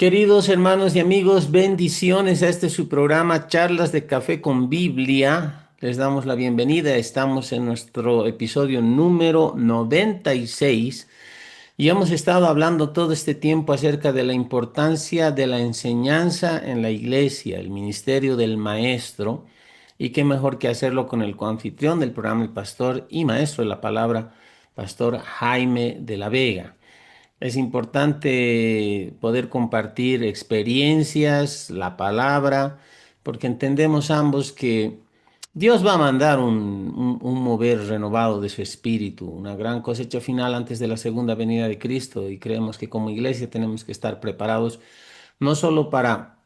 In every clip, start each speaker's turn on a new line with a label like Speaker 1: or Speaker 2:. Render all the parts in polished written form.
Speaker 1: Queridos hermanos y amigos, bendiciones a este su programa Charlas de Café con Biblia. Les damos la bienvenida. Estamos en nuestro episodio número 96 y hemos estado hablando todo este tiempo acerca de la importancia de la enseñanza en la iglesia, el ministerio del maestro. Y qué mejor que hacerlo con el coanfitrión del programa, el pastor y maestro de la palabra, Pastor Jaime de la Vega. Es importante poder compartir experiencias, la palabra, porque entendemos ambos que Dios va a mandar un mover renovado de su espíritu, una gran cosecha final antes de la segunda venida de Cristo. Y creemos que como iglesia tenemos que estar preparados no solo para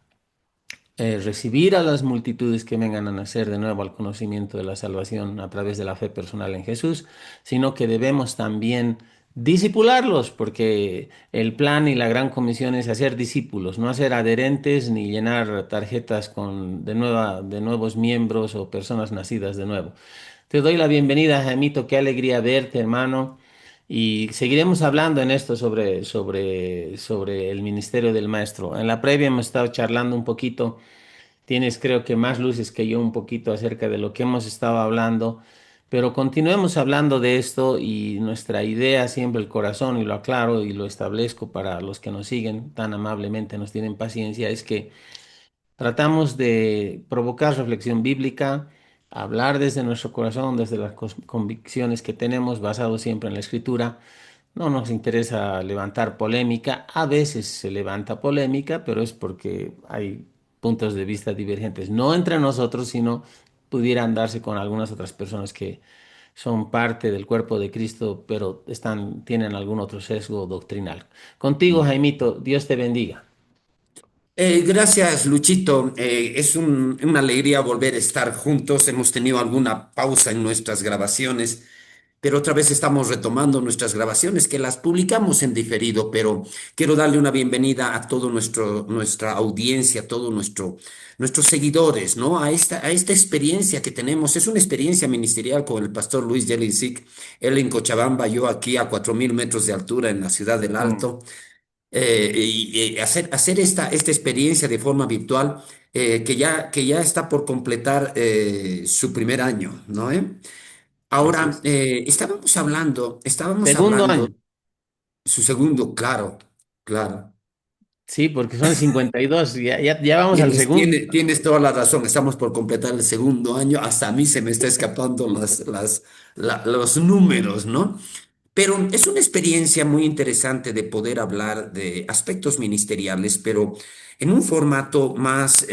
Speaker 1: recibir a las multitudes que vengan a nacer de nuevo al conocimiento de la salvación a través de la fe personal en Jesús, sino que debemos también discipularlos, porque el plan y la gran comisión es hacer discípulos, no hacer adherentes ni llenar tarjetas de nuevos miembros o personas nacidas de nuevo. Te doy la bienvenida, Jaimito, qué alegría verte, hermano. Y seguiremos hablando en esto sobre el ministerio del maestro. En la previa hemos estado charlando un poquito. Tienes creo que más luces que yo un poquito acerca de lo que hemos estado hablando, pero continuemos hablando de esto y nuestra idea siempre el corazón, y lo aclaro y lo establezco para los que nos siguen tan amablemente, nos tienen paciencia, es que tratamos de provocar reflexión bíblica, hablar desde nuestro corazón, desde las convicciones que tenemos, basado siempre en la escritura. No nos interesa levantar polémica. A veces se levanta polémica, pero es porque hay puntos de vista divergentes, no entre nosotros, sino pudieran darse con algunas otras personas que son parte del cuerpo de Cristo, pero tienen algún otro sesgo doctrinal. Contigo, Jaimito, Dios te bendiga.
Speaker 2: Gracias, Luchito. Es una alegría volver a estar juntos. Hemos tenido alguna pausa en nuestras grabaciones, pero otra vez estamos retomando nuestras grabaciones que las publicamos en diferido, pero quiero darle una bienvenida a todo nuestra audiencia, a todos nuestros seguidores, ¿no? A esta experiencia que tenemos. Es una experiencia ministerial con el pastor Luis Jelicic, él en Cochabamba, yo aquí a 4.000 metros de altura en la ciudad del
Speaker 1: Mm.
Speaker 2: Alto. Y hacer esta experiencia de forma virtual, que ya está por completar su primer año, ¿no?
Speaker 1: Así
Speaker 2: Ahora,
Speaker 1: es.
Speaker 2: estábamos
Speaker 1: Segundo
Speaker 2: hablando,
Speaker 1: año.
Speaker 2: su segundo, claro, claro.
Speaker 1: Sí, porque son 52, ya vamos al
Speaker 2: Tienes,
Speaker 1: segundo.
Speaker 2: tienes, tienes toda la razón, estamos por completar el segundo año, hasta a mí se me está escapando los números, ¿no? Pero es una experiencia muy interesante de poder hablar de aspectos ministeriales, pero en un formato más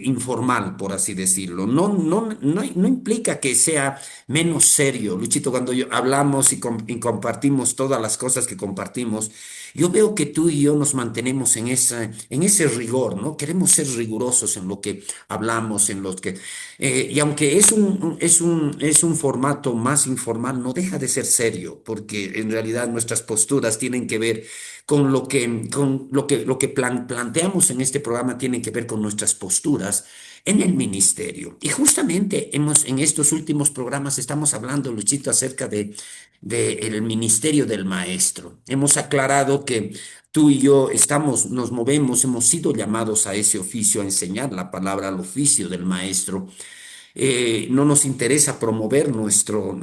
Speaker 2: informal, por así decirlo. No implica que sea menos serio. Luchito, cuando hablamos y compartimos todas las cosas que compartimos, yo veo que tú y yo nos mantenemos en ese rigor, ¿no? Queremos ser rigurosos en lo que hablamos, en los que y aunque es un formato más informal, no deja de ser serio, porque en realidad nuestras posturas tienen que ver con lo que planteamos en este programa, tienen que ver con nuestras posturas en el ministerio. Y justamente en estos últimos programas estamos hablando, Luchito, acerca de el ministerio del maestro. Hemos aclarado que tú y yo nos movemos, hemos sido llamados a ese oficio, a enseñar la palabra, al oficio del maestro. No nos interesa promover nuestro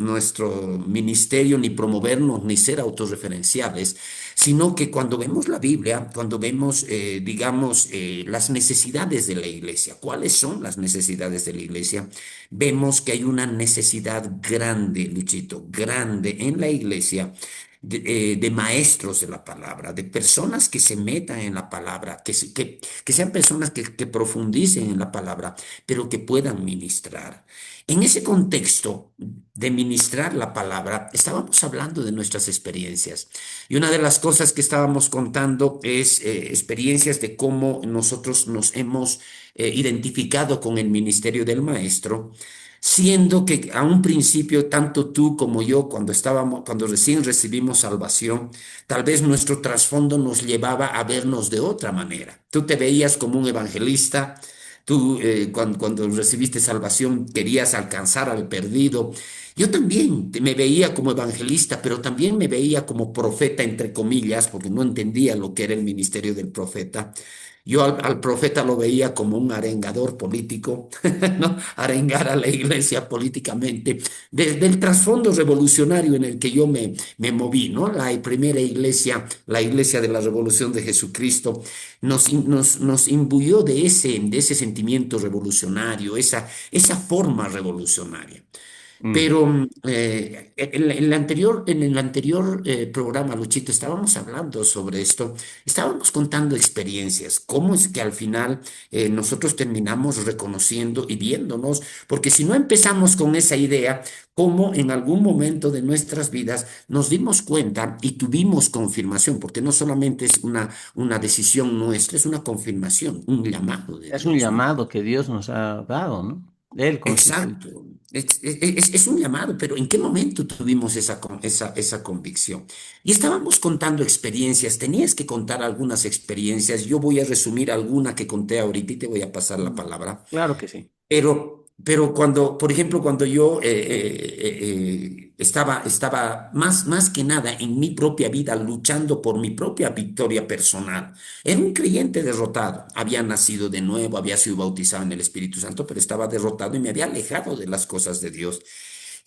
Speaker 2: ministerio, ni promovernos, ni ser autorreferenciales, sino que cuando vemos la Biblia, cuando vemos, digamos, las necesidades de la iglesia, ¿cuáles son las necesidades de la iglesia? Vemos que hay una necesidad grande, Luchito, grande en la iglesia. De maestros de la palabra, de personas que se metan en la palabra, que sean personas que profundicen en la palabra, pero que puedan ministrar. En ese contexto de ministrar la palabra, estábamos hablando de nuestras experiencias. Y una de las cosas que estábamos contando es experiencias de cómo nosotros nos hemos identificado con el ministerio del maestro, siendo que a un principio, tanto tú como yo, cuando recién recibimos salvación, tal vez nuestro trasfondo nos llevaba a vernos de otra manera. Tú te veías como un evangelista, Tú cuando recibiste salvación querías alcanzar al perdido. Yo también me veía como evangelista, pero también me veía como profeta, entre comillas, porque no entendía lo que era el ministerio del profeta. Yo al profeta lo veía como un arengador político, ¿no? Arengar a la iglesia políticamente, desde el trasfondo revolucionario en el que yo me moví, ¿no? La primera iglesia, la iglesia de la Revolución de Jesucristo, nos imbuyó de ese sentimiento revolucionario, esa forma revolucionaria.
Speaker 1: Mm.
Speaker 2: Pero en el anterior programa, Luchito, estábamos hablando sobre esto, estábamos contando experiencias, cómo es que al final nosotros terminamos reconociendo y viéndonos, porque si no empezamos con esa idea, cómo en algún momento de nuestras vidas nos dimos cuenta y tuvimos confirmación, porque no solamente es una decisión nuestra, es una confirmación, un llamado de
Speaker 1: Es un
Speaker 2: Dios, ¿no?
Speaker 1: llamado que Dios nos ha dado, ¿no? Él con su...
Speaker 2: Exacto. Es un llamado, pero ¿en qué momento tuvimos esa convicción? Y estábamos contando experiencias, tenías que contar algunas experiencias, yo voy a resumir alguna que conté ahorita y te voy a pasar la palabra.
Speaker 1: Claro que sí.
Speaker 2: Pero cuando, por ejemplo, cuando yo estaba más que nada en mi propia vida luchando por mi propia victoria personal, era un creyente derrotado. Había nacido de nuevo, había sido bautizado en el Espíritu Santo, pero estaba derrotado y me había alejado de las cosas de Dios.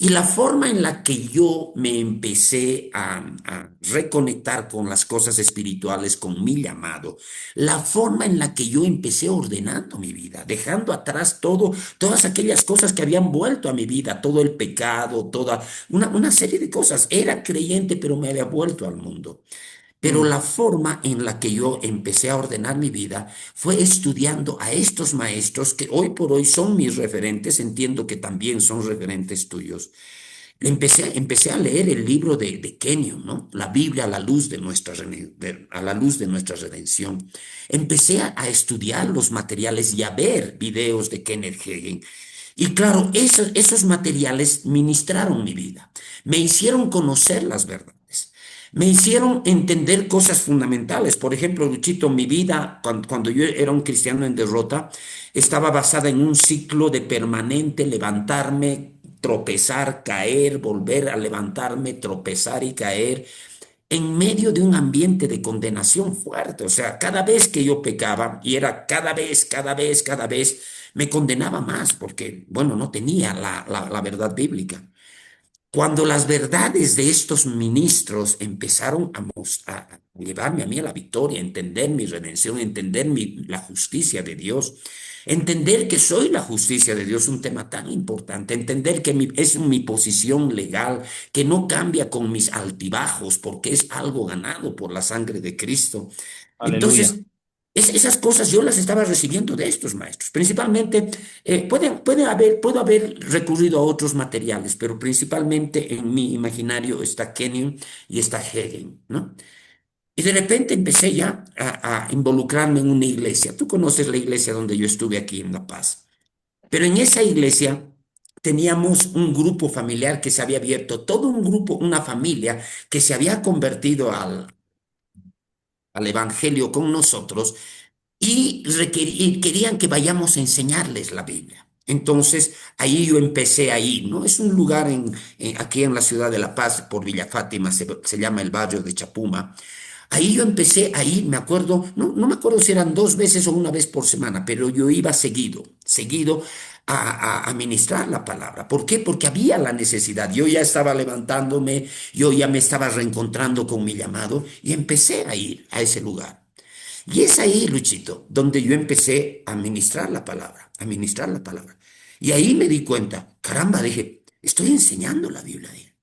Speaker 2: Y la forma en la que yo me empecé a reconectar con las cosas espirituales, con mi llamado, la forma en la que yo empecé ordenando mi vida, dejando atrás todas aquellas cosas que habían vuelto a mi vida, todo el pecado, toda una serie de cosas. Era creyente, pero me había vuelto al mundo. Pero
Speaker 1: Mm.
Speaker 2: la forma en la que yo empecé a ordenar mi vida fue estudiando a estos maestros que hoy por hoy son mis referentes, entiendo que también son referentes tuyos. Empecé a leer el libro de Kenyon, ¿no? La Biblia a la luz de a la luz de nuestra redención. Empecé a estudiar los materiales y a ver videos de Kenneth Hagin. Y claro, esos materiales ministraron mi vida, me hicieron conocer las verdades, me hicieron entender cosas fundamentales. Por ejemplo, Luchito, mi vida, cuando yo era un cristiano en derrota, estaba basada en un ciclo de permanente levantarme, tropezar, caer, volver a levantarme, tropezar y caer, en medio de un ambiente de condenación fuerte. O sea, cada vez que yo pecaba, y era cada vez, me condenaba más porque, bueno, no tenía la verdad bíblica. Cuando las verdades de estos ministros empezaron a llevarme a mí a la victoria, a entender mi redención, a entender la justicia de Dios, entender que soy la justicia de Dios, un tema tan importante, entender que es mi posición legal, que no cambia con mis altibajos, porque es algo ganado por la sangre de Cristo.
Speaker 1: Aleluya.
Speaker 2: Entonces, esas cosas yo las estaba recibiendo de estos maestros. Principalmente, puedo haber recurrido a otros materiales, pero principalmente en mi imaginario está Kenyon y está Hegel, ¿no? Y de repente empecé ya a involucrarme en una iglesia. Tú conoces la iglesia donde yo estuve aquí en La Paz. Pero en esa iglesia teníamos un grupo familiar que se había abierto, todo un grupo, una familia que se había convertido al evangelio con nosotros y querían que vayamos a enseñarles la Biblia. Entonces, ahí yo empecé ahí, ¿no? Es un lugar aquí en la ciudad de La Paz, por Villa Fátima, se llama el barrio de Chapuma. Ahí yo empecé a ir, me acuerdo, no me acuerdo si eran 2 veces o una vez por semana, pero yo iba seguido a ministrar la palabra. ¿Por qué? Porque había la necesidad. Yo ya estaba levantándome, yo ya me estaba reencontrando con mi llamado y empecé a ir a ese lugar. Y es ahí, Luchito, donde yo empecé a ministrar la palabra, a ministrar la palabra. Y ahí me di cuenta, caramba, dije, estoy enseñando la Biblia. Dije.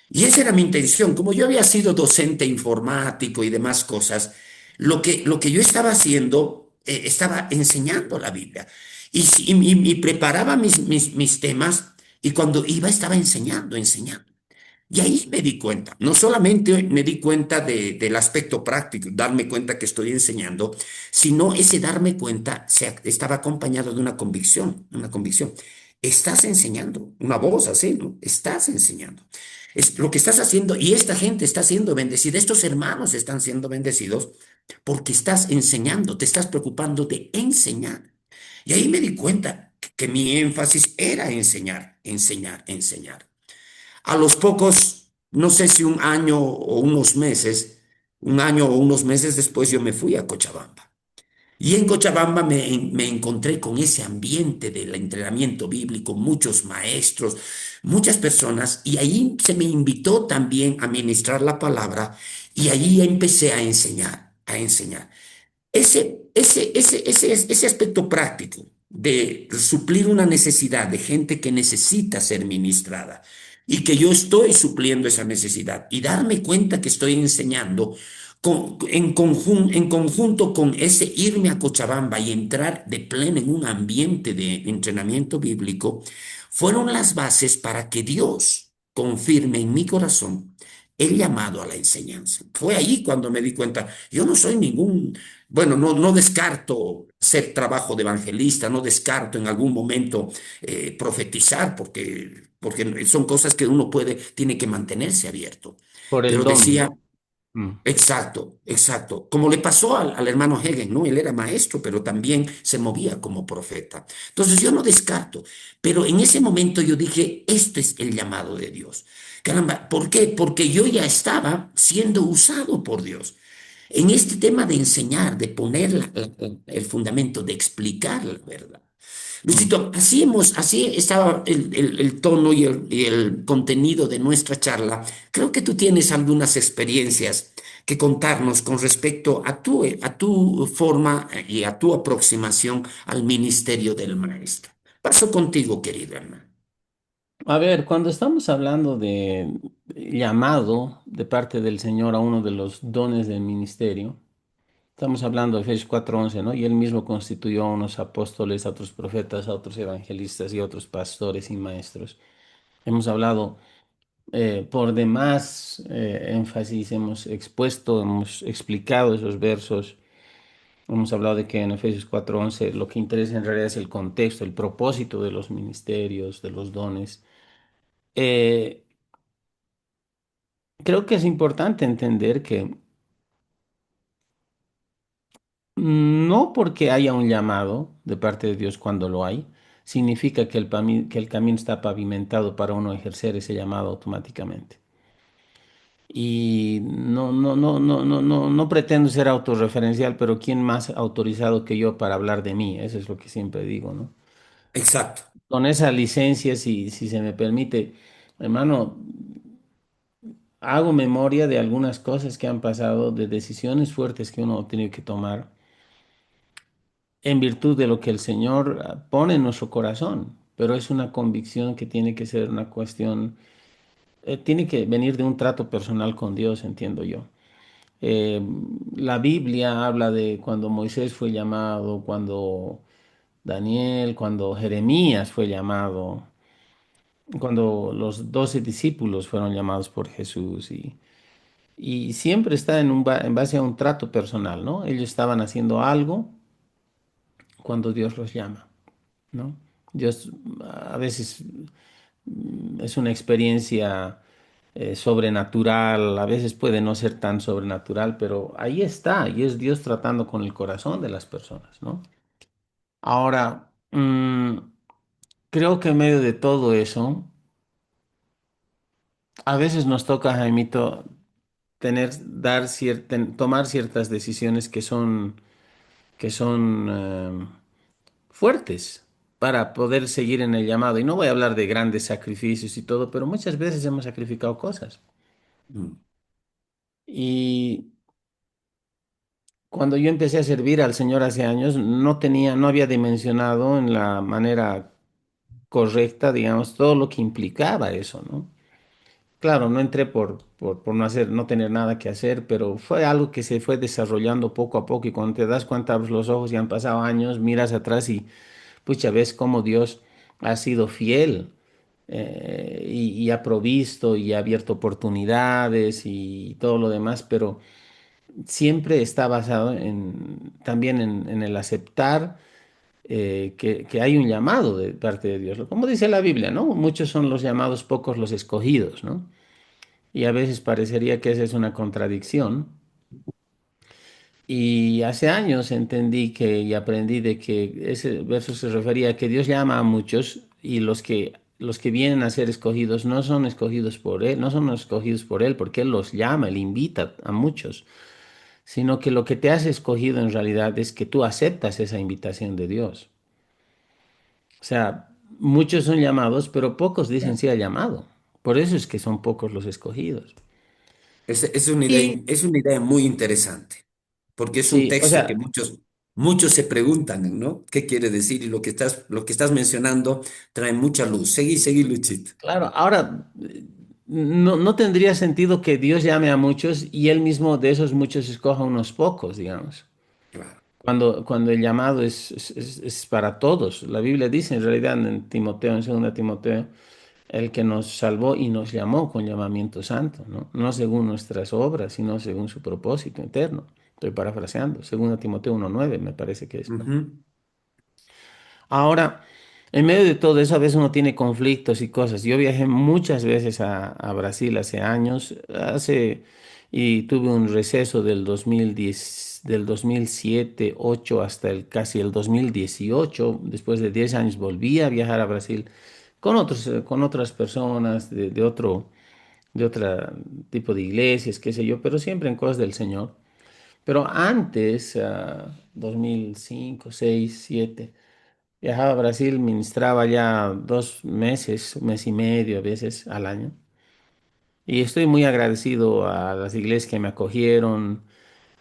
Speaker 2: Y esa era mi intención. Como yo había sido docente informático y demás cosas, lo que yo estaba haciendo, estaba enseñando la Biblia. Y preparaba mis temas y cuando iba estaba enseñando. Y ahí me di cuenta, no solamente me di cuenta del aspecto práctico, darme cuenta que estoy enseñando, sino ese darme cuenta estaba acompañado de una convicción, una convicción. Estás enseñando, una voz así, ¿no? Estás enseñando. Es lo que estás haciendo y esta gente está siendo bendecida, estos hermanos están siendo bendecidos porque estás enseñando, te estás preocupando de enseñar. Y ahí me di cuenta que mi énfasis era enseñar, enseñar, enseñar. A los pocos, no sé si un año o unos meses, un año o unos meses después yo me fui a Cochabamba. Y en Cochabamba me encontré con ese ambiente del entrenamiento bíblico, muchos maestros, muchas personas, y ahí se me invitó también a ministrar la palabra y allí empecé a enseñar, a enseñar. Ese aspecto práctico de suplir una necesidad de gente que necesita ser ministrada y que yo estoy supliendo esa necesidad y darme cuenta que estoy enseñando en conjunto con ese irme a Cochabamba y entrar de pleno en un ambiente de entrenamiento bíblico, fueron las bases para que Dios confirme en mi corazón el llamado a la enseñanza. Fue ahí cuando me di cuenta, yo no soy ningún, bueno, no descarto ser trabajo de evangelista, no descarto en algún momento profetizar, porque son cosas que uno puede, tiene que mantenerse abierto.
Speaker 1: Por el
Speaker 2: Pero
Speaker 1: don.
Speaker 2: decía,
Speaker 1: Mm.
Speaker 2: exacto, exacto. Como le pasó al hermano Hegel, ¿no? Él era maestro, pero también se movía como profeta. Entonces yo no descarto, pero en ese momento yo dije, este es el llamado de Dios. Caramba, ¿por qué? Porque yo ya estaba siendo usado por Dios. En este tema de enseñar, de poner el fundamento, de explicar la verdad.
Speaker 1: Mm.
Speaker 2: Luisito, así estaba el tono y el contenido de nuestra charla. Creo que tú tienes algunas experiencias que contarnos con respecto a tu forma y a tu aproximación al ministerio del maestro. Paso contigo, querida hermana.
Speaker 1: A ver, cuando estamos hablando de llamado de parte del Señor a uno de los dones del ministerio, estamos hablando de Efesios 4:11, ¿no? Y él mismo constituyó a unos apóstoles, a otros profetas, a otros evangelistas y a otros pastores y maestros. Hemos hablado por demás énfasis, hemos expuesto, hemos explicado esos versos. Hemos hablado de que en Efesios 4:11 lo que interesa en realidad es el contexto, el propósito de los ministerios, de los dones. Eh, Creo que es importante entender que no porque haya un llamado de parte de Dios cuando lo hay, significa que que el camino está pavimentado para uno ejercer ese llamado automáticamente. Y no pretendo ser autorreferencial, pero ¿quién más autorizado que yo para hablar de mí? Eso es lo que siempre digo, ¿no?
Speaker 2: Exacto.
Speaker 1: Con esa licencia, si se me permite, hermano, hago memoria de algunas cosas que han pasado, de decisiones fuertes que uno ha tenido que tomar en virtud de lo que el Señor pone en nuestro corazón, pero es una convicción que tiene que ser una cuestión, tiene que venir de un trato personal con Dios, entiendo yo. Eh, la Biblia habla de cuando Moisés fue llamado, cuando Daniel, cuando Jeremías fue llamado, cuando los 12 discípulos fueron llamados por Jesús y siempre está en base a un trato personal, ¿no? Ellos estaban haciendo algo cuando Dios los llama, ¿no? Dios a veces es una experiencia sobrenatural, a veces puede no ser tan sobrenatural, pero ahí está, y es Dios tratando con el corazón de las personas, ¿no? Ahora, creo que en medio de todo eso, a veces nos toca, Jaimito, tomar ciertas decisiones que son fuertes para poder seguir en el llamado. Y no voy a hablar de grandes sacrificios y todo, pero muchas veces hemos sacrificado cosas.
Speaker 2: Mm,
Speaker 1: Y cuando yo empecé a servir al Señor hace años, no había dimensionado en la manera correcta, digamos, todo lo que implicaba eso, ¿no? Claro, no entré por no tener nada que hacer, pero fue algo que se fue desarrollando poco a poco y cuando te das cuenta, abres los ojos y han pasado años, miras atrás y pucha, ves cómo Dios ha sido fiel y ha provisto y ha abierto oportunidades y todo lo demás, pero siempre está basado también en el aceptar que hay un llamado de parte de Dios. Como dice la Biblia, ¿no? Muchos son los llamados, pocos los escogidos, ¿no? Y a veces parecería que esa es una contradicción, Y hace años entendí que y aprendí de que ese verso se refería a que Dios llama a muchos y los que vienen a ser escogidos no son escogidos por Él, no son escogidos por Él porque Él los llama, Él invita a muchos, sino que lo que te hace escogido en realidad es que tú aceptas esa invitación de Dios. O sea, muchos son llamados, pero pocos dicen
Speaker 2: Ya.
Speaker 1: sí al llamado. Por eso es que son pocos los escogidos. Y
Speaker 2: Es una idea muy interesante, porque es un
Speaker 1: sí, o
Speaker 2: texto que
Speaker 1: sea,
Speaker 2: muchos se preguntan, ¿no? ¿Qué quiere decir? Y lo que estás mencionando trae mucha luz. Seguí, Luchito.
Speaker 1: claro, ahora no tendría sentido que Dios llame a muchos y Él mismo de esos muchos escoja unos pocos, digamos.
Speaker 2: Claro.
Speaker 1: Cuando el llamado es para todos. La Biblia dice en realidad en Timoteo, en 2 Timoteo, el que nos salvó y nos llamó con llamamiento santo, ¿no? No según nuestras obras, sino según su propósito eterno. Estoy parafraseando, 2 Timoteo 1:9 me parece que es.
Speaker 2: Ujú.
Speaker 1: Ahora, en medio de todo eso, a veces uno tiene conflictos y cosas. Yo viajé muchas veces a Brasil hace años, y tuve un receso del 2010, del 2007, 8 hasta casi el 2018. Después de 10 años volví a viajar a Brasil con otras personas de otro tipo de iglesias, qué sé yo, pero siempre en cosas del Señor. Pero antes, 2005, 6, 7. Viajaba a Brasil, ministraba ya 2 meses, un mes y medio a veces al año. Y estoy muy agradecido a las iglesias que me acogieron.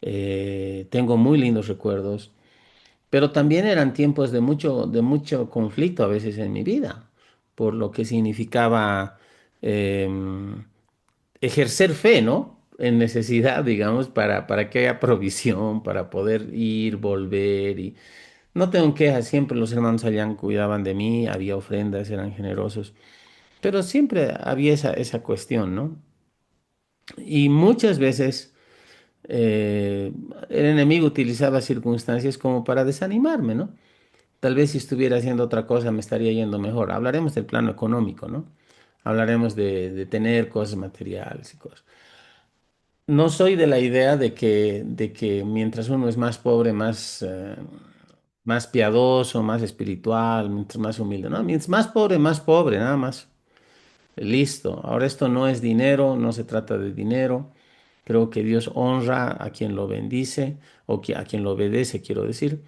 Speaker 1: Tengo muy lindos recuerdos. Pero también eran tiempos de mucho conflicto a veces en mi vida, por lo que significaba ejercer fe, ¿no? En necesidad, digamos, para que haya provisión, para poder ir, volver. Y no tengo quejas, siempre los hermanos allá cuidaban de mí, había ofrendas, eran generosos, pero siempre había esa cuestión, ¿no? Y muchas veces eh, el enemigo utilizaba circunstancias como para desanimarme, ¿no? Tal vez si estuviera haciendo otra cosa me estaría yendo mejor. Hablaremos del plano económico, ¿no? Hablaremos de tener cosas materiales y cosas. No soy de la idea de que mientras uno es más pobre, más piadoso, más espiritual, mientras más humilde. No, mientras más pobre, nada más. Listo. Ahora esto no es dinero, no se trata de dinero. Creo que Dios honra a quien lo bendice o a quien lo obedece, quiero decir.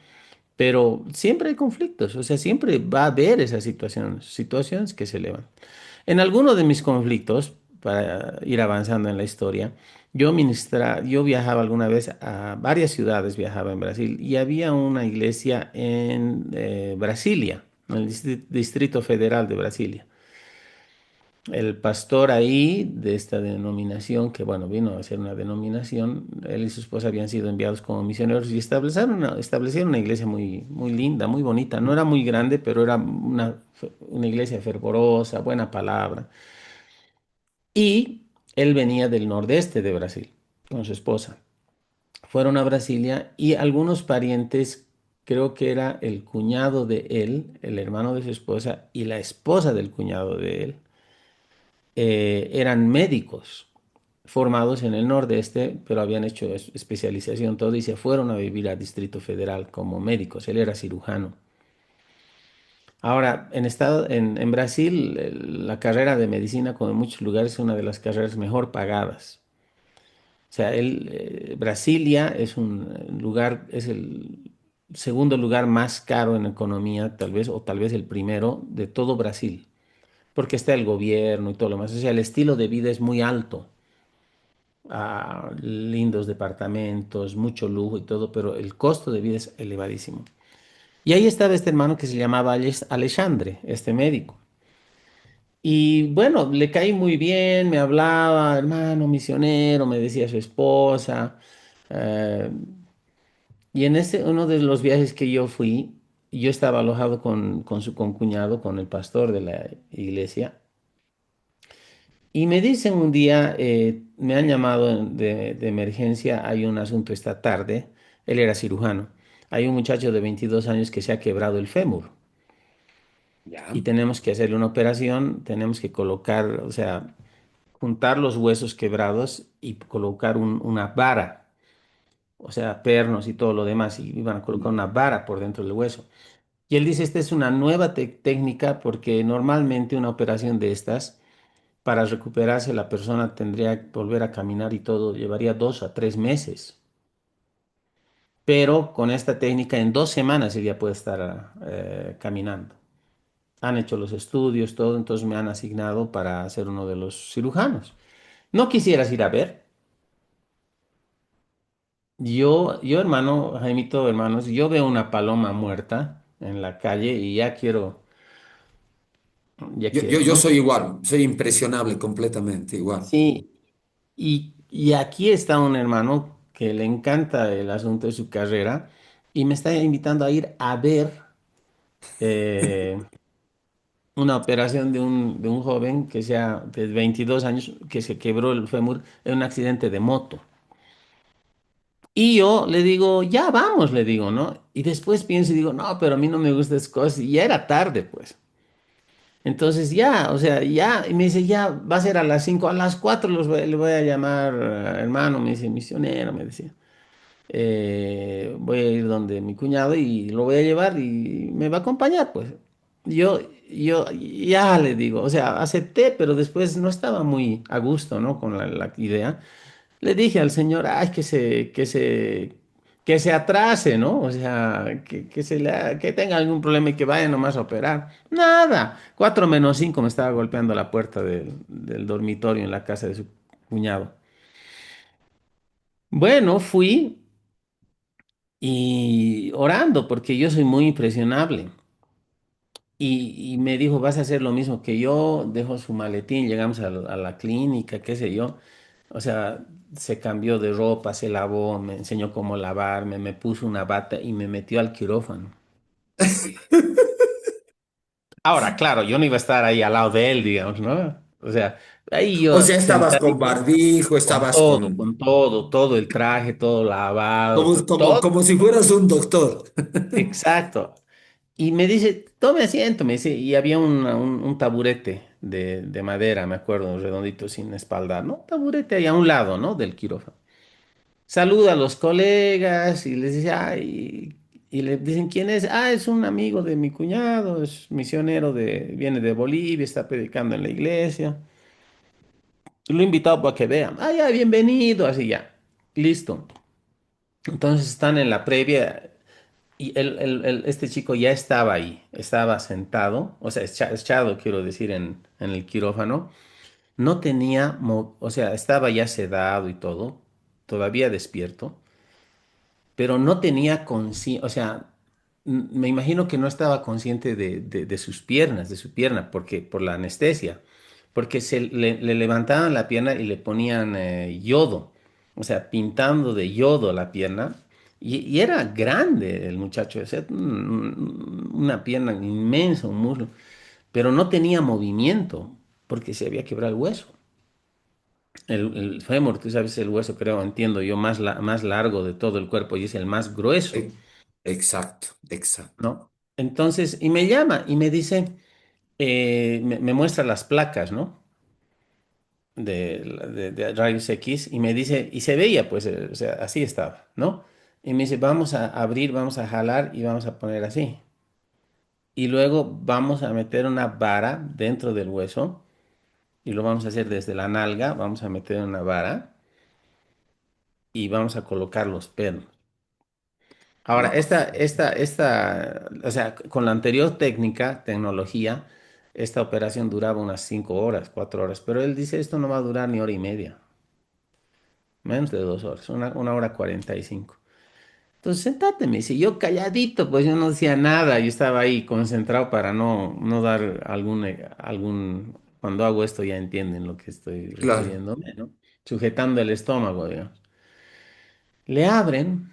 Speaker 1: Pero siempre hay conflictos, o sea, siempre va a haber esas situaciones que se elevan. En alguno de mis conflictos, para ir avanzando en la historia, yo viajaba alguna vez a varias ciudades, viajaba en Brasil, y había una iglesia en Brasilia, en el Distrito Federal de Brasilia. El pastor ahí de esta denominación, que bueno, vino a ser una denominación, él y su esposa habían sido enviados como misioneros y establecieron una iglesia muy, muy linda, muy bonita. No era muy grande, pero era una iglesia fervorosa, buena palabra. Y él venía del nordeste de Brasil con su esposa. Fueron a Brasilia y algunos parientes, creo que era el cuñado de él, el hermano de su esposa y la esposa del cuñado de él, eran médicos formados en el nordeste, pero habían hecho especialización todo y se fueron a vivir a Distrito Federal como médicos. Él era cirujano. Ahora, en Brasil, la carrera de medicina, como en muchos lugares, es una de las carreras mejor pagadas. O sea, Brasilia es un lugar, es el segundo lugar más caro en economía, tal vez, o tal vez el primero de todo Brasil, porque está el gobierno y todo lo demás. O sea, el estilo de vida es muy alto. Lindos departamentos, mucho lujo y todo, pero el costo de vida es elevadísimo. Y ahí estaba este hermano que se llamaba Alexandre, este médico. Y bueno, le caí muy bien, me hablaba, hermano misionero, me decía su esposa. eh, y en uno de los viajes que yo fui, yo estaba alojado con su concuñado, con el pastor de la iglesia. Y me dicen un día, me han llamado de emergencia, hay un asunto esta tarde, él era cirujano, hay un muchacho de 22 años que se ha quebrado el fémur
Speaker 2: Ya.
Speaker 1: y tenemos que hacerle una operación, tenemos que colocar, o sea, juntar los huesos quebrados y colocar una vara. o sea, pernos y todo lo demás, y iban a colocar una vara por dentro del hueso. Y él dice, esta es una nueva técnica porque normalmente una operación de estas, para recuperarse la persona tendría que volver a caminar y todo, llevaría 2 a 3 meses. Pero con esta técnica en 2 semanas él ya puede estar caminando. Han hecho los estudios, todo, entonces me han asignado para ser uno de los cirujanos. ¿No quisieras ir a ver? Hermano, Jaimito, hermanos, yo veo una paloma muerta en la calle y ya quiero,
Speaker 2: Yo
Speaker 1: ¿no?
Speaker 2: soy igual, soy impresionable completamente igual.
Speaker 1: Sí, y aquí está un hermano que le encanta el asunto de su carrera y me está invitando a ir a ver eh, una operación de un joven que sea de 22 años que se quebró el fémur en un accidente de moto. Y yo le digo, ya vamos, le digo, ¿no? Y después pienso y digo, no, pero a mí no me gustan esas cosas. Y ya era tarde, pues. Entonces ya, o sea, ya, y me dice, ya va a ser a las 5 a las 4 le voy a llamar, hermano, me dice, misionero, me decía. Voy a ir donde mi cuñado y lo voy a llevar y me va a acompañar, pues. Yo ya le digo, o sea, acepté, pero después no estaba muy a gusto, ¿no? Con la idea. Le dije al señor, ay, que se atrase, ¿no? O sea, que tenga algún problema y que vaya nomás a operar. Nada. 4 menos 5 me estaba golpeando la puerta del dormitorio en la casa de su cuñado. Bueno, fui y orando, porque yo soy muy impresionable. Y me dijo, vas a hacer lo mismo que yo, dejo su maletín, llegamos a la clínica, qué sé yo. O sea, se cambió de ropa, se lavó, me enseñó cómo lavarme, me puso una bata y me metió al quirófano. Ahora, claro, yo no iba a estar ahí al lado de él, digamos, ¿no? O sea, ahí
Speaker 2: O
Speaker 1: yo
Speaker 2: sea, estabas con
Speaker 1: sentadito,
Speaker 2: barbijo, estabas
Speaker 1: con todo, todo el traje, todo lavado, todo.
Speaker 2: como si fueras un doctor.
Speaker 1: Exacto. Y me dice, tome asiento, me dice, y había un taburete de madera, me acuerdo, redondito, sin espaldar, ¿no? Taburete ahí a un lado, ¿no? Del quirófano. Saluda a los colegas y les dice, ay, y le dicen, ¿quién es? Ah, es un amigo de mi cuñado, es misionero viene de Bolivia, está predicando en la iglesia. Lo he invitado para que vean. Ah, ya, bienvenido, así ya. Listo. Entonces están en la previa. Y este chico ya estaba ahí, estaba sentado, o sea, echado, quiero decir, en el quirófano. No tenía, o sea, estaba ya sedado y todo, todavía despierto, pero no tenía conciencia, o sea, me imagino que no estaba consciente de sus piernas, de su pierna, porque por la anestesia, porque le levantaban la pierna y le ponían yodo, o sea, pintando de yodo la pierna, y era grande el muchacho, o sea, una pierna inmensa, un muslo, pero no tenía movimiento, porque se había quebrado el hueso. El fémur, tú sabes, el hueso, creo, entiendo yo, más largo de todo el cuerpo y es el más grueso,
Speaker 2: E- Exacto, exacto.
Speaker 1: ¿no? Entonces, y me llama y me dice, me muestra las placas, ¿no? De rayos X y me dice, y se veía, pues, o sea, así estaba, ¿no? Y me dice, vamos a abrir, vamos a jalar y vamos a poner así. Y luego vamos a meter una vara dentro del hueso y lo vamos a hacer desde la nalga, vamos a meter una vara y vamos a colocar los pelos. Ahora,
Speaker 2: Wow,
Speaker 1: o sea, con la anterior tecnología, esta operación duraba unas 5 horas, 4 horas, pero él dice, esto no va a durar ni hora y media, menos de 2 horas, una hora 45. Entonces, sentate, me dice, yo calladito, pues yo no decía nada, yo estaba ahí concentrado para no dar cuando hago esto ya entienden lo que estoy
Speaker 2: claro,
Speaker 1: refiriéndome, ¿no? Sujetando el estómago, digamos. Le abren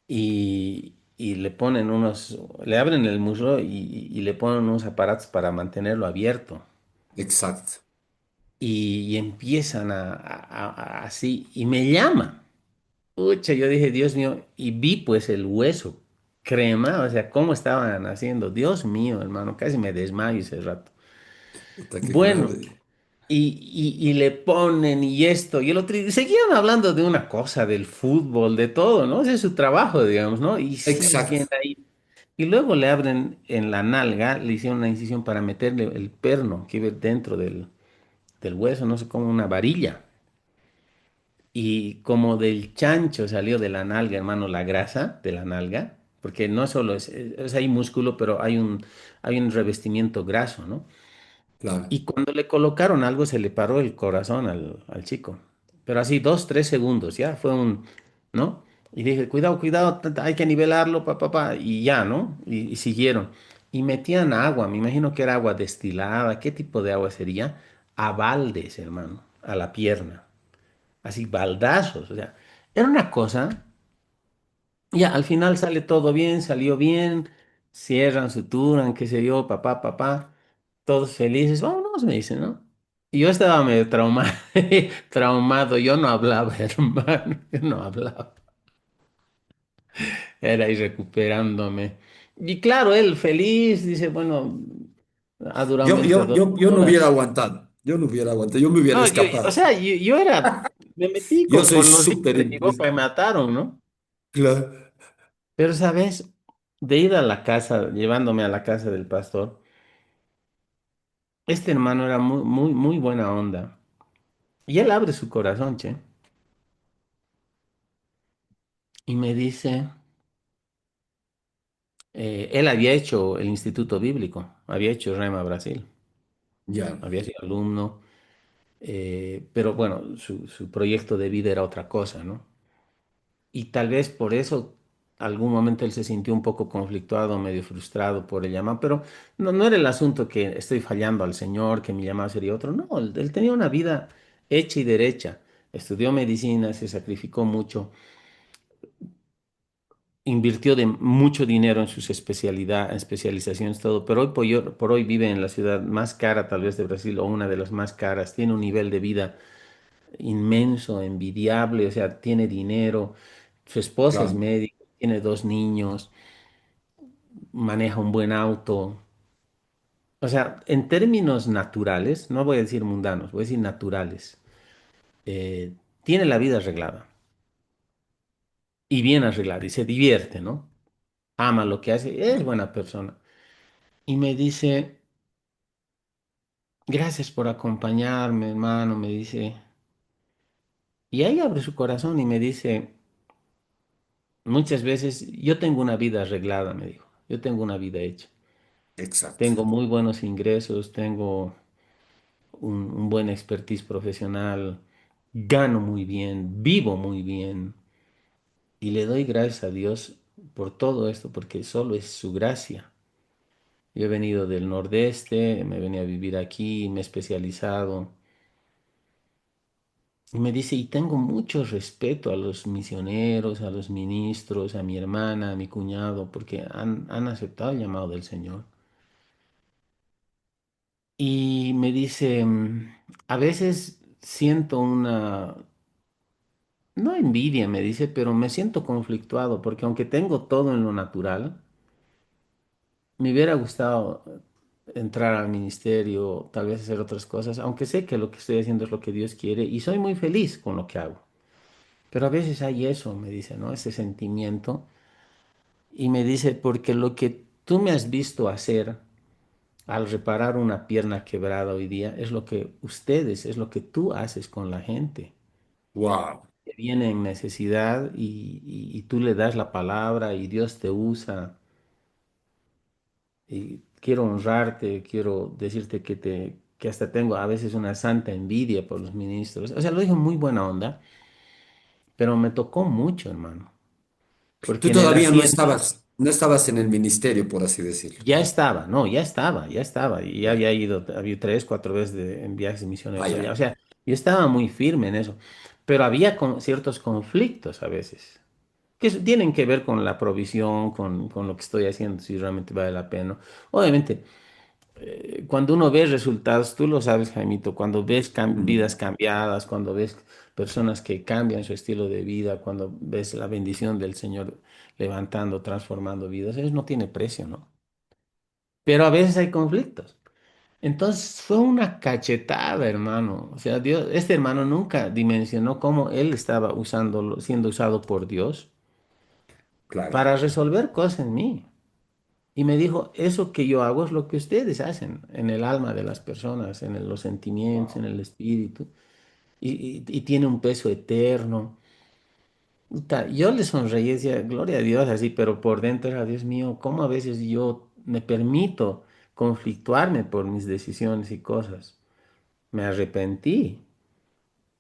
Speaker 1: y le abren el muslo y le ponen unos aparatos para mantenerlo abierto.
Speaker 2: exacto.
Speaker 1: Y empiezan así, y me llama. Pucha, yo dije, Dios mío, y vi pues el hueso, crema, o sea, cómo estaban haciendo. Dios mío, hermano, casi me desmayo ese rato.
Speaker 2: Puta, qué
Speaker 1: Bueno,
Speaker 2: grave.
Speaker 1: y le ponen y esto y el otro, y seguían hablando de una cosa, del fútbol, de todo, ¿no? Ese es su trabajo, digamos, ¿no? Y siguen
Speaker 2: Exacto,
Speaker 1: ahí. Y luego le abren en la nalga, le hicieron una incisión para meterle el perno que iba dentro del hueso, no sé, como una varilla. Y como del chancho salió de la nalga, hermano, la grasa de la nalga, porque no solo hay músculo, pero hay un revestimiento graso, ¿no?
Speaker 2: claro.
Speaker 1: Y cuando le colocaron algo, se le paró el corazón al chico. Pero así, 2, 3 segundos, ya fue ¿no? Y dije, cuidado, cuidado, hay que nivelarlo, y ya, ¿no? Y siguieron. Y metían agua, me imagino que era agua destilada, ¿qué tipo de agua sería? A baldes, hermano, a la pierna, así, baldazos, o sea, era una cosa. Ya, al final sale todo bien, salió bien, cierran, suturan, qué sé yo, papá, todos felices, vámonos, me dicen, ¿no? Y yo estaba medio traumado, traumado, yo no hablaba, hermano, yo no hablaba, era ahí recuperándome. Y claro, él feliz, dice, bueno, ha durado
Speaker 2: Yo,
Speaker 1: media,
Speaker 2: yo,
Speaker 1: dos
Speaker 2: yo, yo no hubiera
Speaker 1: horas.
Speaker 2: aguantado, yo no hubiera aguantado, yo me hubiera
Speaker 1: No, o
Speaker 2: escapado.
Speaker 1: sea, yo era, me metí
Speaker 2: Yo soy
Speaker 1: con los hijos
Speaker 2: súper
Speaker 1: de mi boca y
Speaker 2: impresionado.
Speaker 1: me mataron, ¿no?
Speaker 2: Claro.
Speaker 1: Pero, ¿sabes? De ir a la casa, llevándome a la casa del pastor. Este hermano era muy, muy, muy buena onda. Y él abre su corazón, che, y me dice, él había hecho el Instituto Bíblico, había hecho Rema Brasil,
Speaker 2: Ya,
Speaker 1: había sido alumno, pero bueno, su proyecto de vida era otra cosa, ¿no? Y tal vez por eso algún momento él se sintió un poco conflictuado, medio frustrado por el llamado, pero no era el asunto que estoy fallando al Señor, que mi llamado sería otro, no, él tenía una vida hecha y derecha, estudió medicina, se sacrificó mucho, invirtió de mucho dinero en sus especializaciones, todo, pero hoy por hoy vive en la ciudad más cara tal vez de Brasil o una de las más caras, tiene un nivel de vida inmenso, envidiable, o sea, tiene dinero, su esposa es
Speaker 2: claro.
Speaker 1: médica, tiene 2 niños, maneja un buen auto, o sea, en términos naturales, no voy a decir mundanos, voy a decir naturales, eh, tiene la vida arreglada y bien arreglada y se divierte, ¿no? Ama lo que hace, es buena persona. Y me dice, gracias por acompañarme, hermano, me dice. Y ahí abre su corazón y me dice, muchas veces, yo tengo una vida arreglada, me dijo, yo tengo una vida hecha.
Speaker 2: Exacto.
Speaker 1: Tengo muy buenos ingresos, tengo un buen expertise profesional, gano muy bien, vivo muy bien. Y le doy gracias a Dios por todo esto, porque solo es su gracia. Yo he venido del Nordeste, me venía a vivir aquí, me he especializado. Y me dice, y tengo mucho respeto a los misioneros, a los ministros, a mi hermana, a mi cuñado, porque han aceptado el llamado del Señor. Y me dice, a veces siento no envidia, me dice, pero me siento conflictuado, porque aunque tengo todo en lo natural, me hubiera gustado entrar al ministerio, tal vez hacer otras cosas, aunque sé que lo que estoy haciendo es lo que Dios quiere y soy muy feliz con lo que hago. Pero a veces hay eso, me dice, ¿no? Ese sentimiento. Y me dice, porque lo que tú me has visto hacer al reparar una pierna quebrada hoy día es lo que ustedes, es lo que tú haces con la gente
Speaker 2: Wow.
Speaker 1: que viene en necesidad y tú le das la palabra y Dios te usa. Y quiero honrarte, quiero decirte que hasta tengo a veces una santa envidia por los ministros. O sea, lo dijo muy buena onda, pero me tocó mucho, hermano,
Speaker 2: Tú
Speaker 1: porque en el
Speaker 2: todavía no
Speaker 1: asiento
Speaker 2: estabas, no estabas en el ministerio, por así decirlo.
Speaker 1: ya estaba, no, ya estaba, y ya
Speaker 2: Ya.
Speaker 1: había ido, había 3, 4 veces en viajes
Speaker 2: Ah,
Speaker 1: misioneros allá. O
Speaker 2: ya.
Speaker 1: sea, yo estaba muy firme en eso, pero había ciertos conflictos a veces, que tienen que ver con la provisión, con lo que estoy haciendo, si realmente vale la pena. Obviamente. Cuando uno ve resultados, tú lo sabes, Jaimito, cuando ves vidas
Speaker 2: Mm.
Speaker 1: cambiadas, cuando ves personas que cambian su estilo de vida, cuando ves la bendición del Señor levantando, transformando vidas, eso no tiene precio, ¿no? Pero a veces hay conflictos. Entonces fue una cachetada, hermano. O sea, Dios, este hermano nunca dimensionó cómo él estaba usando, siendo usado por Dios
Speaker 2: Claro.
Speaker 1: para resolver cosas en mí. Y me dijo, eso que yo hago es lo que ustedes hacen en el alma de las personas, los sentimientos, en
Speaker 2: Wow.
Speaker 1: el espíritu, y tiene un peso eterno. Puta, yo le sonreí y decía, gloria a Dios, así, pero por dentro era, Dios mío, cómo a veces yo me permito conflictuarme por mis decisiones y cosas. Me arrepentí.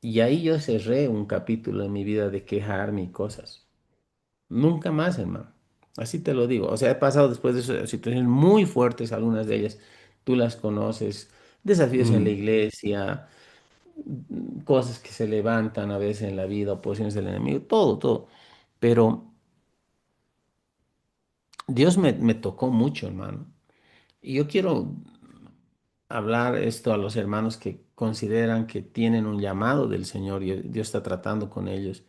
Speaker 1: Y ahí yo cerré un capítulo en mi vida de quejarme y cosas. Nunca más, hermano. Así te lo digo. O sea, he pasado después de eso situaciones muy fuertes, algunas de ellas tú las conoces, desafíos en la
Speaker 2: Mm,
Speaker 1: iglesia, cosas que se levantan a veces en la vida, oposiciones del enemigo, todo, todo. Pero Dios me tocó mucho, hermano. Y yo quiero hablar esto a los hermanos que consideran que tienen un llamado del Señor y Dios está tratando con ellos.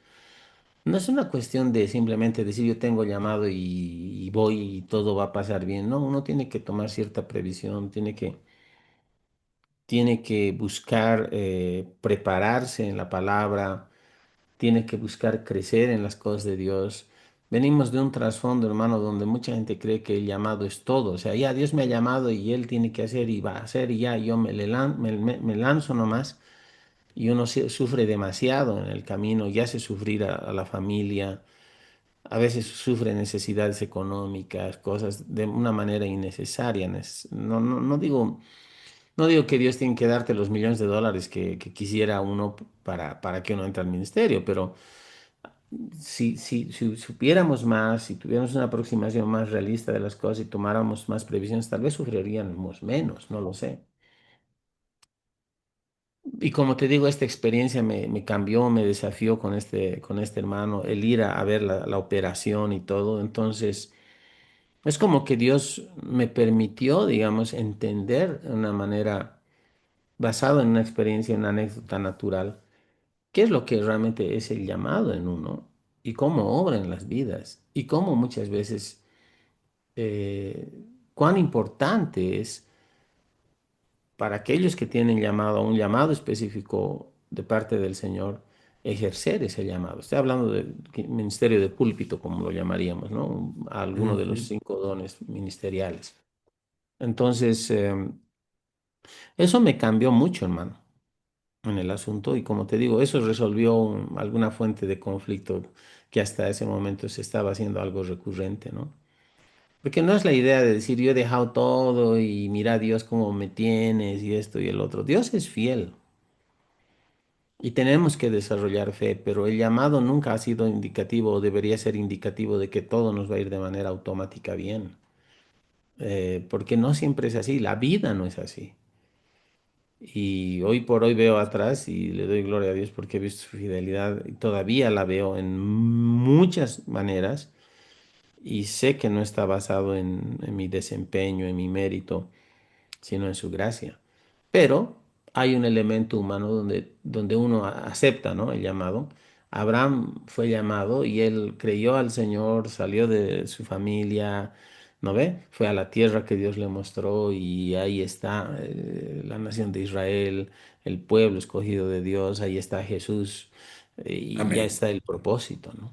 Speaker 1: No es una cuestión de simplemente decir yo tengo llamado y voy y todo va a pasar bien. No, uno tiene que tomar cierta previsión, tiene que buscar prepararse en la palabra, tiene que buscar crecer en las cosas de Dios. Venimos de un trasfondo, hermano, donde mucha gente cree que el llamado es todo. O sea, ya Dios me ha llamado y Él tiene que hacer y va a hacer y ya yo me lanzo nomás y uno sufre demasiado en el camino y hace sufrir a la familia. A veces sufre necesidades económicas, cosas de una manera innecesaria. No digo que Dios tiene que darte los millones de dólares que quisiera uno para que uno entre al ministerio, pero si supiéramos más, si tuviéramos una aproximación más realista de las cosas y tomáramos más previsiones, tal vez sufriríamos menos, no lo sé. Y como te digo, esta experiencia me cambió, me desafió con este hermano, el ir a ver la operación y todo. Entonces, es como que Dios me permitió, digamos, entender de una manera basada en una experiencia, en una anécdota natural, qué es lo que realmente es el llamado en uno y cómo obra en las vidas y cómo muchas veces, eh, cuán importante es para aquellos que tienen llamado a un llamado específico de parte del Señor, ejercer ese llamado. Estoy hablando del ministerio de púlpito, como lo llamaríamos, ¿no? A alguno de los
Speaker 2: ujú.
Speaker 1: 5 dones ministeriales. Entonces, eso me cambió mucho, hermano, en el asunto. Y como te digo, eso resolvió alguna fuente de conflicto que hasta ese momento se estaba haciendo algo recurrente, ¿no? Porque no es la idea de decir yo he dejado todo y mira a Dios cómo me tienes y esto y el otro. Dios es fiel y tenemos que desarrollar fe, pero el llamado nunca ha sido indicativo o debería ser indicativo de que todo nos va a ir de manera automática bien. Porque no siempre es así, la vida no es así. Y hoy por hoy veo atrás y le doy gloria a Dios porque he visto su fidelidad y todavía la veo en muchas maneras y sé que no está basado en mi desempeño, en mi mérito, sino en su gracia. Pero hay un elemento humano donde uno acepta, ¿no? El llamado. Abraham fue llamado y él creyó al Señor, salió de su familia, ¿no ve? Fue a la tierra que Dios le mostró y ahí está la nación de Israel, el pueblo escogido de Dios, ahí está Jesús y ya
Speaker 2: Amén.
Speaker 1: está el propósito, ¿no?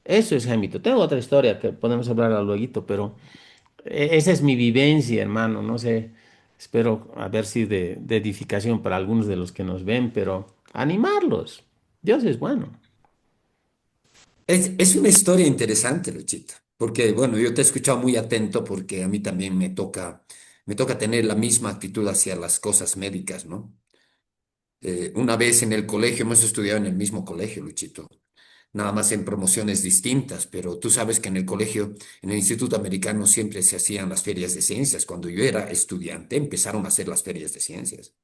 Speaker 1: Eso es Jaimito. Tengo otra historia que podemos hablar luego, pero esa es mi vivencia, hermano. No sé, espero haber sido de edificación para algunos de los que nos ven, pero animarlos. Dios es bueno.
Speaker 2: Es una historia interesante, Luchita, porque bueno, yo te he escuchado muy atento porque a mí también me toca tener la misma actitud hacia las cosas médicas, ¿no? Una vez en el colegio, hemos estudiado en el mismo colegio, Luchito, nada más en promociones distintas, pero tú sabes que en el colegio, en el Instituto Americano, siempre se hacían las ferias de ciencias. Cuando yo era estudiante, empezaron a hacer las ferias de ciencias.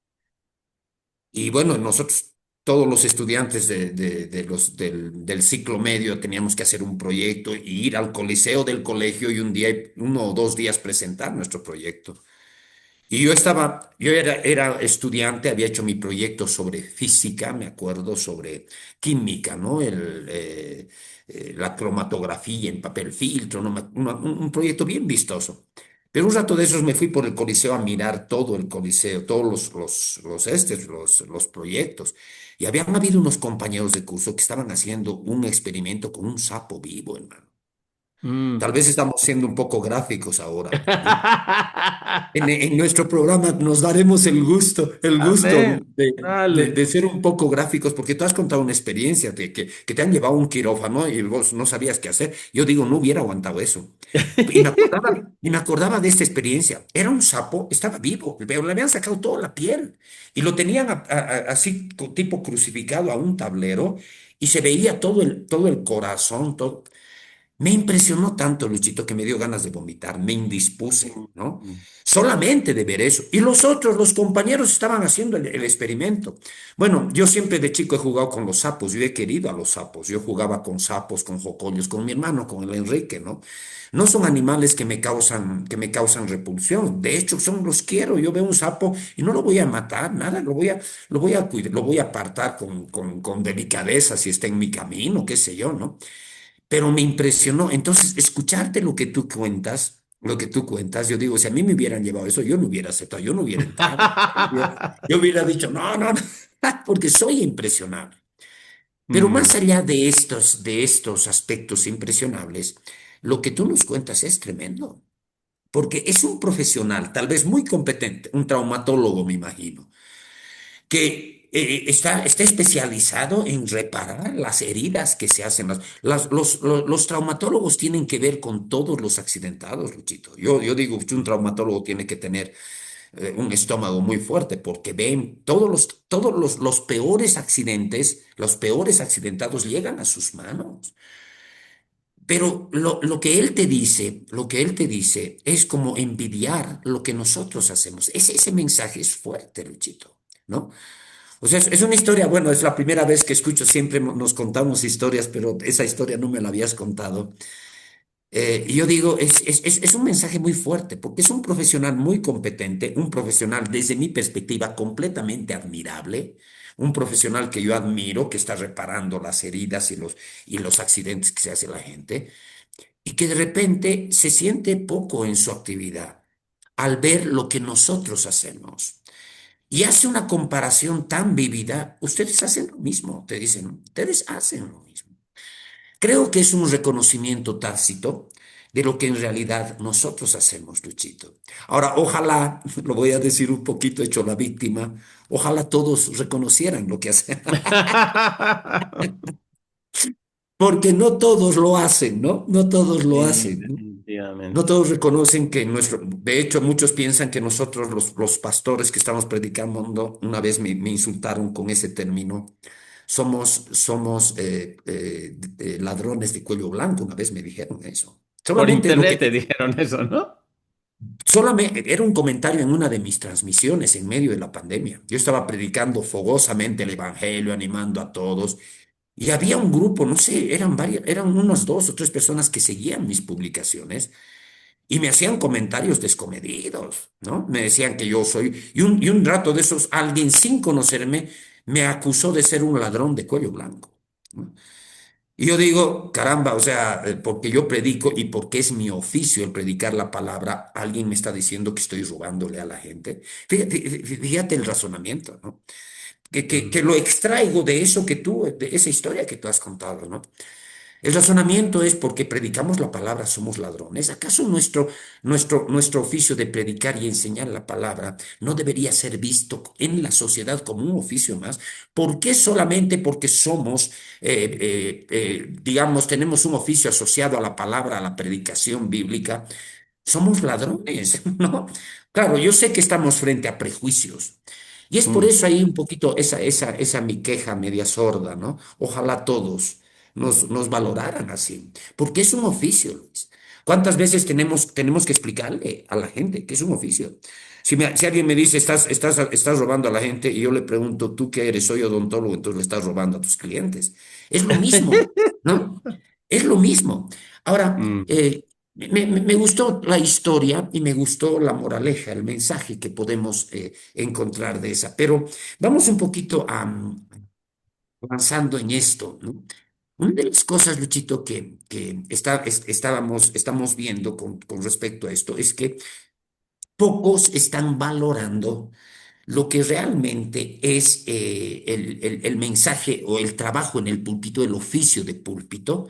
Speaker 2: Y bueno, nosotros, todos los estudiantes del ciclo medio, teníamos que hacer un proyecto y ir al coliseo del colegio y un día, 1 o 2 días presentar nuestro proyecto. Y yo era estudiante, había hecho mi proyecto sobre física, me acuerdo, sobre química, ¿no? La cromatografía en papel filtro, ¿no? Un proyecto bien vistoso. Pero un rato de esos me fui por el Coliseo a mirar todo el Coliseo, todos los proyectos. Y habían habido unos compañeros de curso que estaban haciendo un experimento con un sapo vivo, hermano.
Speaker 1: Mm.
Speaker 2: Tal vez estamos siendo un poco gráficos ahora, ¿no? En nuestro programa nos daremos el
Speaker 1: A
Speaker 2: gusto
Speaker 1: ver,
Speaker 2: de
Speaker 1: dale.
Speaker 2: ser un poco gráficos, porque tú has contado una experiencia de que te han llevado a un quirófano y vos no sabías qué hacer. Yo digo, no hubiera aguantado eso. Y me acordaba de esta experiencia. Era un sapo, estaba vivo, pero le habían sacado toda la piel y lo tenían así, tipo crucificado a un tablero y se veía todo el corazón, todo. Me impresionó tanto, Luchito, que me dio ganas de vomitar, me indispuse, ¿no?
Speaker 1: Mm.
Speaker 2: Solamente de ver eso. Y los otros, los compañeros, estaban haciendo el experimento. Bueno, yo siempre de chico he jugado con los sapos, yo he querido a los sapos. Yo jugaba con sapos, con jocollos, con mi hermano, con el Enrique, ¿no? No son animales que me causan repulsión. De hecho, los quiero. Yo veo un sapo y no lo voy a matar, nada, lo voy a cuidar, lo voy a apartar con delicadeza si está en mi camino, qué sé yo, ¿no? Pero me impresionó. Entonces, escucharte lo que tú cuentas, yo digo, si a mí me hubieran llevado eso, yo no hubiera aceptado, yo no hubiera entrado. Yo hubiera dicho, no, no, no, porque soy impresionable. Pero más
Speaker 1: Mm.
Speaker 2: allá de estos aspectos impresionables, lo que tú nos cuentas es tremendo, porque es un profesional, tal vez muy competente, un traumatólogo, me imagino que está especializado en reparar las heridas que se hacen. Los traumatólogos tienen que ver con todos los accidentados, Luchito. Yo digo que un traumatólogo tiene que tener un estómago muy fuerte porque ven todos los peores accidentes, los peores accidentados llegan a sus manos. Pero lo que él te dice es como envidiar lo que nosotros hacemos. Ese mensaje es fuerte, Luchito, ¿no? O sea, es una historia, bueno, es la primera vez que escucho, siempre nos contamos historias, pero esa historia no me la habías contado. Y yo digo, es un mensaje muy fuerte, porque es un profesional muy competente, un profesional desde mi perspectiva completamente admirable, un profesional que yo admiro, que está reparando las heridas y los accidentes que se hace la gente, y que de repente se siente poco en su actividad al ver lo que nosotros hacemos. Y hace una comparación tan vívida, ustedes hacen lo mismo, te dicen, ustedes hacen lo mismo. Creo que es un reconocimiento tácito de lo que en realidad nosotros hacemos, Luchito. Ahora, ojalá, lo voy a decir un poquito hecho la víctima, ojalá todos reconocieran lo que hacen, porque no todos lo hacen, ¿no? No todos lo
Speaker 1: Sí,
Speaker 2: hacen, ¿no? No
Speaker 1: definitivamente.
Speaker 2: todos reconocen que de hecho muchos piensan que nosotros los pastores que estamos predicando, una vez me insultaron con ese término, somos ladrones de cuello blanco, una vez me dijeron eso.
Speaker 1: Por
Speaker 2: Solamente lo
Speaker 1: internet
Speaker 2: que,
Speaker 1: te dijeron eso, ¿no?
Speaker 2: solamente era un comentario en una de mis transmisiones en medio de la pandemia. Yo estaba predicando fogosamente el evangelio, animando a todos. Y había un grupo, no sé, eran unas 2 o 3 personas que seguían mis publicaciones y me hacían comentarios descomedidos, ¿no? Me decían que yo soy, y un rato de esos, alguien sin conocerme me acusó de ser un ladrón de cuello blanco, ¿no? Y yo digo, caramba, o sea, porque yo predico y porque es mi oficio el predicar la palabra, alguien me está diciendo que estoy robándole a la gente. Fíjate el razonamiento, ¿no? Que
Speaker 1: Mm.
Speaker 2: lo extraigo de eso de esa historia que tú has contado, ¿no? El razonamiento es porque predicamos la palabra, somos ladrones. ¿Acaso nuestro oficio de predicar y enseñar la palabra no debería ser visto en la sociedad como un oficio más? ¿Por qué solamente porque digamos, tenemos un oficio asociado a la palabra, a la predicación bíblica, somos ladrones, ¿no? Claro, yo sé que estamos frente a prejuicios. Y es por
Speaker 1: Mm.
Speaker 2: eso ahí un poquito esa mi queja media sorda, ¿no? Ojalá todos nos valoraran así, porque es un oficio, Luis. ¿Cuántas veces tenemos que explicarle a la gente que es un oficio? Si alguien me dice, estás robando a la gente, y yo le pregunto, ¿tú qué eres? Soy odontólogo, entonces le estás robando a tus clientes. Es lo mismo, ¿no? Es lo mismo. Ahora,
Speaker 1: Mm.
Speaker 2: me gustó la historia y me gustó la moraleja, el mensaje que podemos encontrar de esa, pero vamos un poquito avanzando en esto, ¿no? Una de las cosas, Luchito, que estamos viendo con respecto a esto es que pocos están valorando lo que realmente es el mensaje o el trabajo en el púlpito, el oficio de púlpito.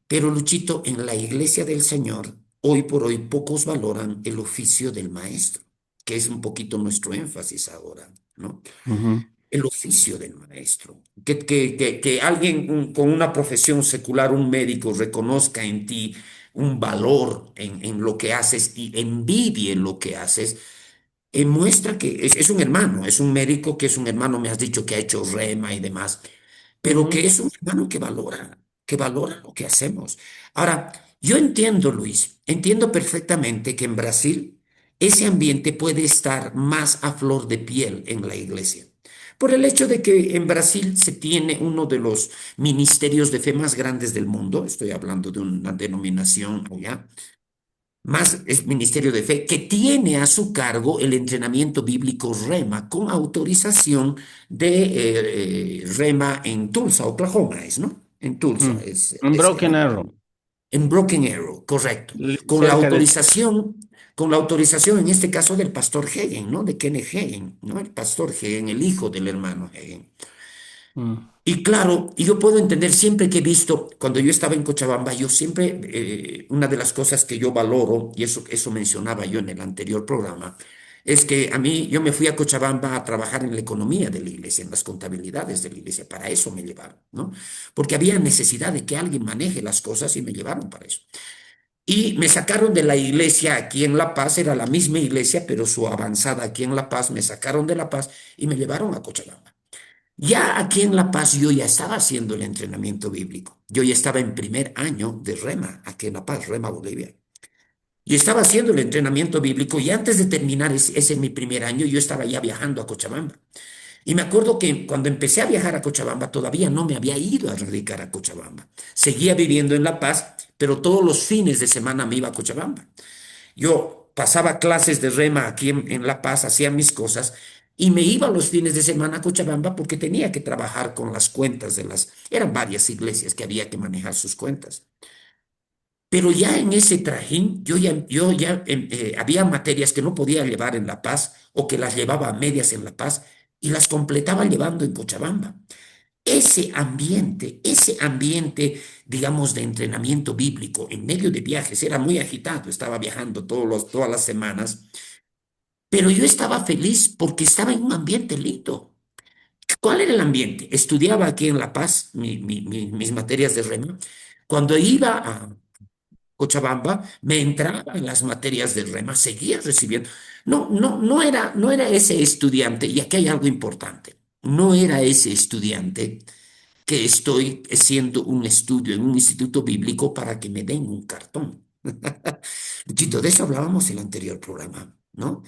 Speaker 2: Pero Luchito, en la iglesia del Señor, hoy por hoy pocos valoran el oficio del maestro, que es un poquito nuestro énfasis ahora, ¿no?
Speaker 1: Ujú,
Speaker 2: El oficio del maestro. Que alguien con una profesión secular, un médico, reconozca en ti un valor en lo que haces y envidie lo que haces, muestra que es un hermano, es un médico que es un hermano, me has dicho que ha hecho rema y demás, pero
Speaker 1: ujú,
Speaker 2: que es un hermano que valora lo que hacemos. Ahora, yo entiendo, Luis, entiendo perfectamente que en Brasil ese ambiente puede estar más a flor de piel en la iglesia. Por el hecho de que en Brasil se tiene uno de los ministerios de fe más grandes del mundo, estoy hablando de una denominación allá, más es Ministerio de Fe, que tiene a su cargo el entrenamiento bíblico Rema con autorización de Rema en Tulsa, Oklahoma, es, ¿no? En Tulsa,
Speaker 1: mm.
Speaker 2: es
Speaker 1: Un
Speaker 2: ese,
Speaker 1: Broken
Speaker 2: ¿no?
Speaker 1: Arrow,
Speaker 2: En Broken Arrow, correcto. Con la
Speaker 1: cerca de...
Speaker 2: autorización, con la autorización en este caso del pastor Hagen, ¿no? De Kenneth Hagen, ¿no? El pastor Hagen, el hijo del hermano Hagen.
Speaker 1: Mm,
Speaker 2: Y claro, y yo puedo entender siempre que he visto, cuando yo estaba en Cochabamba, yo siempre, una de las cosas que yo valoro, y eso mencionaba yo en el anterior programa, es que a mí, yo me fui a Cochabamba a trabajar en la economía de la iglesia, en las contabilidades de la iglesia, para eso me llevaron, ¿no? Porque había necesidad de que alguien maneje las cosas y me llevaron para eso. Y me sacaron de la iglesia aquí en La Paz, era la misma iglesia, pero su avanzada aquí en La Paz, me sacaron de La Paz y me llevaron a Cochabamba. Ya aquí en La Paz yo ya estaba haciendo el entrenamiento bíblico. Yo ya estaba en primer año de Rema, aquí en La Paz, Rema Bolivia. Y estaba haciendo el entrenamiento bíblico y antes de terminar ese mi primer año, yo estaba ya viajando a Cochabamba. Y me acuerdo que cuando empecé a viajar a Cochabamba, todavía no me había ido a radicar a Cochabamba. Seguía viviendo en La Paz, pero todos los fines de semana me iba a Cochabamba. Yo pasaba clases de rema aquí en La Paz, hacía mis cosas y me iba los fines de semana a Cochabamba porque tenía que trabajar con las cuentas de las... Eran varias iglesias que había que manejar sus cuentas. Pero ya en ese trajín, había materias que no podía llevar en La Paz o que las llevaba a medias en La Paz y las completaba llevando en Cochabamba. Ese ambiente, digamos, de entrenamiento bíblico en medio de viajes era muy agitado. Estaba viajando todas las semanas, pero yo estaba feliz porque estaba en un ambiente lindo. ¿Cuál era el ambiente? Estudiaba aquí en La Paz mis materias de rema. Cuando iba a Cochabamba, me entraba en las materias de rema, seguía recibiendo. No era ese estudiante, y aquí hay algo importante. No era ese estudiante que estoy haciendo un estudio en un instituto bíblico para que me den un cartón. Luchito, de
Speaker 1: mm,
Speaker 2: eso hablábamos en el anterior programa, ¿no?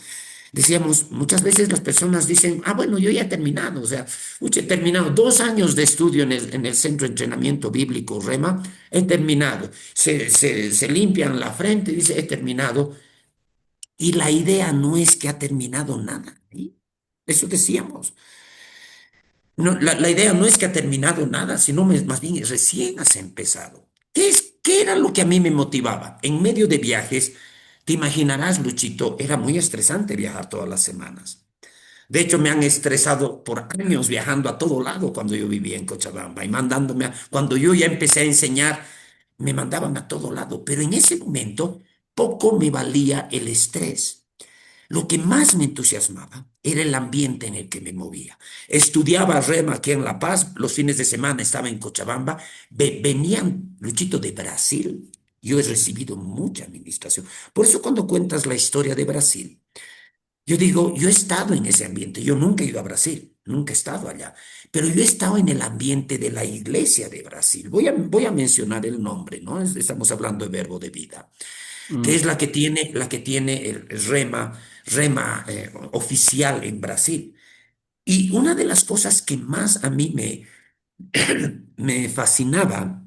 Speaker 2: Decíamos, muchas veces las personas dicen, ah, bueno, yo ya he terminado, o sea, he terminado 2 años de estudio en el Centro de Entrenamiento Bíblico Rema, he terminado. Se limpian la frente y dice, he terminado. Y la idea no es que ha terminado nada, ¿sí? Eso decíamos. No, la idea no es que ha terminado nada, sino más bien recién has empezado. ¿Qué era lo que a mí me motivaba? En medio de viajes, te imaginarás, Luchito, era muy estresante viajar todas las semanas. De hecho, me han estresado por años viajando a todo lado cuando yo vivía en Cochabamba y mandándome, cuando yo ya empecé a enseñar, me mandaban a todo lado. Pero en ese momento, poco me valía el estrés. Lo que más me entusiasmaba era el ambiente en el que me movía. Estudiaba rema aquí en La Paz, los fines de semana estaba en Cochabamba, venían, Luchito, de Brasil. Yo he recibido mucha administración. Por eso cuando cuentas la historia de Brasil, yo digo, yo he estado en ese ambiente, yo nunca he ido a Brasil, nunca he estado allá, pero yo he estado en el ambiente de la iglesia de Brasil. Voy a mencionar el nombre, ¿no? Estamos hablando de Verbo de Vida, que es
Speaker 1: mm,
Speaker 2: la que tiene el rema oficial en Brasil. Y una de las cosas que más a mí me me fascinaba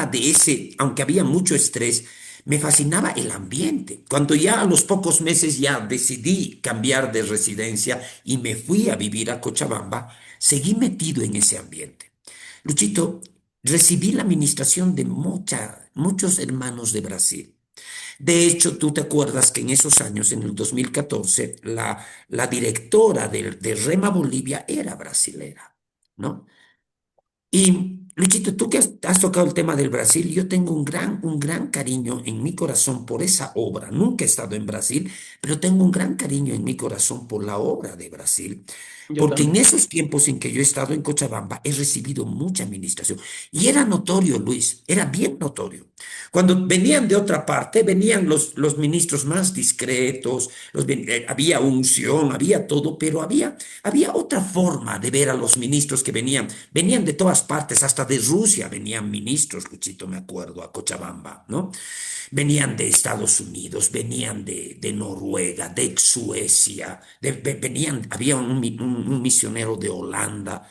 Speaker 2: de ese, aunque había mucho estrés, me fascinaba el ambiente. Cuando ya a los pocos meses ya decidí cambiar de residencia y me fui a vivir a Cochabamba, seguí metido en ese ambiente. Luchito, recibí la administración de muchos hermanos de Brasil. De hecho, tú te acuerdas que en esos años, en el 2014, la directora de Rema Bolivia era brasilera, ¿no? Y Luchito, tú que has tocado el tema del Brasil, yo tengo un gran cariño en mi corazón por esa obra. Nunca he estado en Brasil, pero tengo un gran cariño en mi corazón por la obra de Brasil,
Speaker 1: Yo
Speaker 2: porque en
Speaker 1: también.
Speaker 2: esos tiempos en que yo he estado en Cochabamba he recibido mucha administración. Y era notorio, Luis, era bien notorio. Cuando venían de otra parte, venían los ministros más discretos, había unción, había todo, pero había otra forma de ver a los ministros que venían de todas partes, hasta de Rusia venían ministros, Luchito, me acuerdo, a Cochabamba, ¿no? Venían de Estados Unidos, venían de Noruega, de Suecia, había un misionero de Holanda,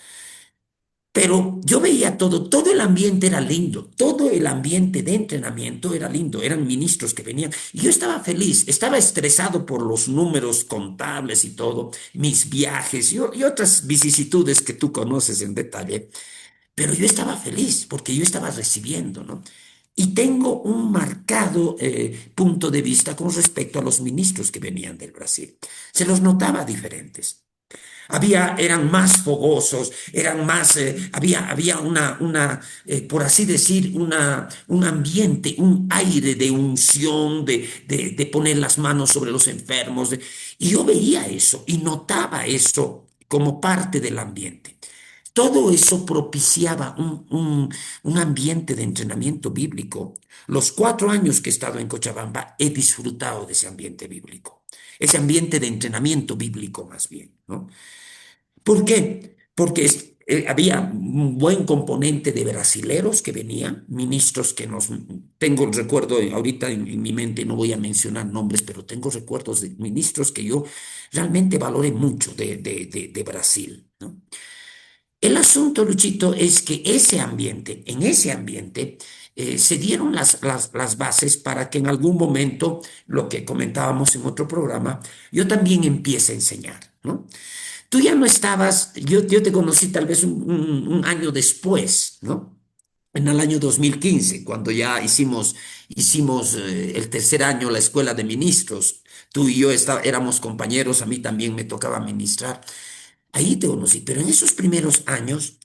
Speaker 2: pero yo veía todo el ambiente era lindo, todo el ambiente de entrenamiento era lindo, eran ministros que venían y yo estaba feliz, estaba estresado por los números contables y todo, mis viajes y otras vicisitudes que tú conoces en detalle, pero yo estaba feliz porque yo estaba recibiendo, ¿no? Y tengo un marcado punto de vista con respecto a los ministros que venían del Brasil. Se los notaba diferentes. Eran más fogosos, había por así decir, un ambiente, un aire de unción, de poner las manos sobre los enfermos. Y yo veía eso y notaba eso como parte del ambiente. Todo eso propiciaba un ambiente de entrenamiento bíblico. Los 4 años que he estado en Cochabamba he disfrutado de ese ambiente bíblico, ese ambiente de entrenamiento bíblico más bien, ¿no? ¿Por qué? Porque había un buen componente de brasileros que venían, ministros que tengo el recuerdo ahorita en mi mente, no voy a mencionar nombres, pero tengo recuerdos de ministros que yo realmente valoré mucho de Brasil, ¿no? El asunto, Luchito, es que en ese ambiente, se dieron las bases para que en algún momento, lo que comentábamos en otro programa, yo también empiece a enseñar, ¿no? Tú ya no estabas, yo te conocí tal vez un año después, ¿no? En el año 2015, cuando ya hicimos el tercer año la escuela de ministros. Tú y yo éramos compañeros, a mí también me tocaba ministrar. Ahí te conocí, pero en esos primeros años,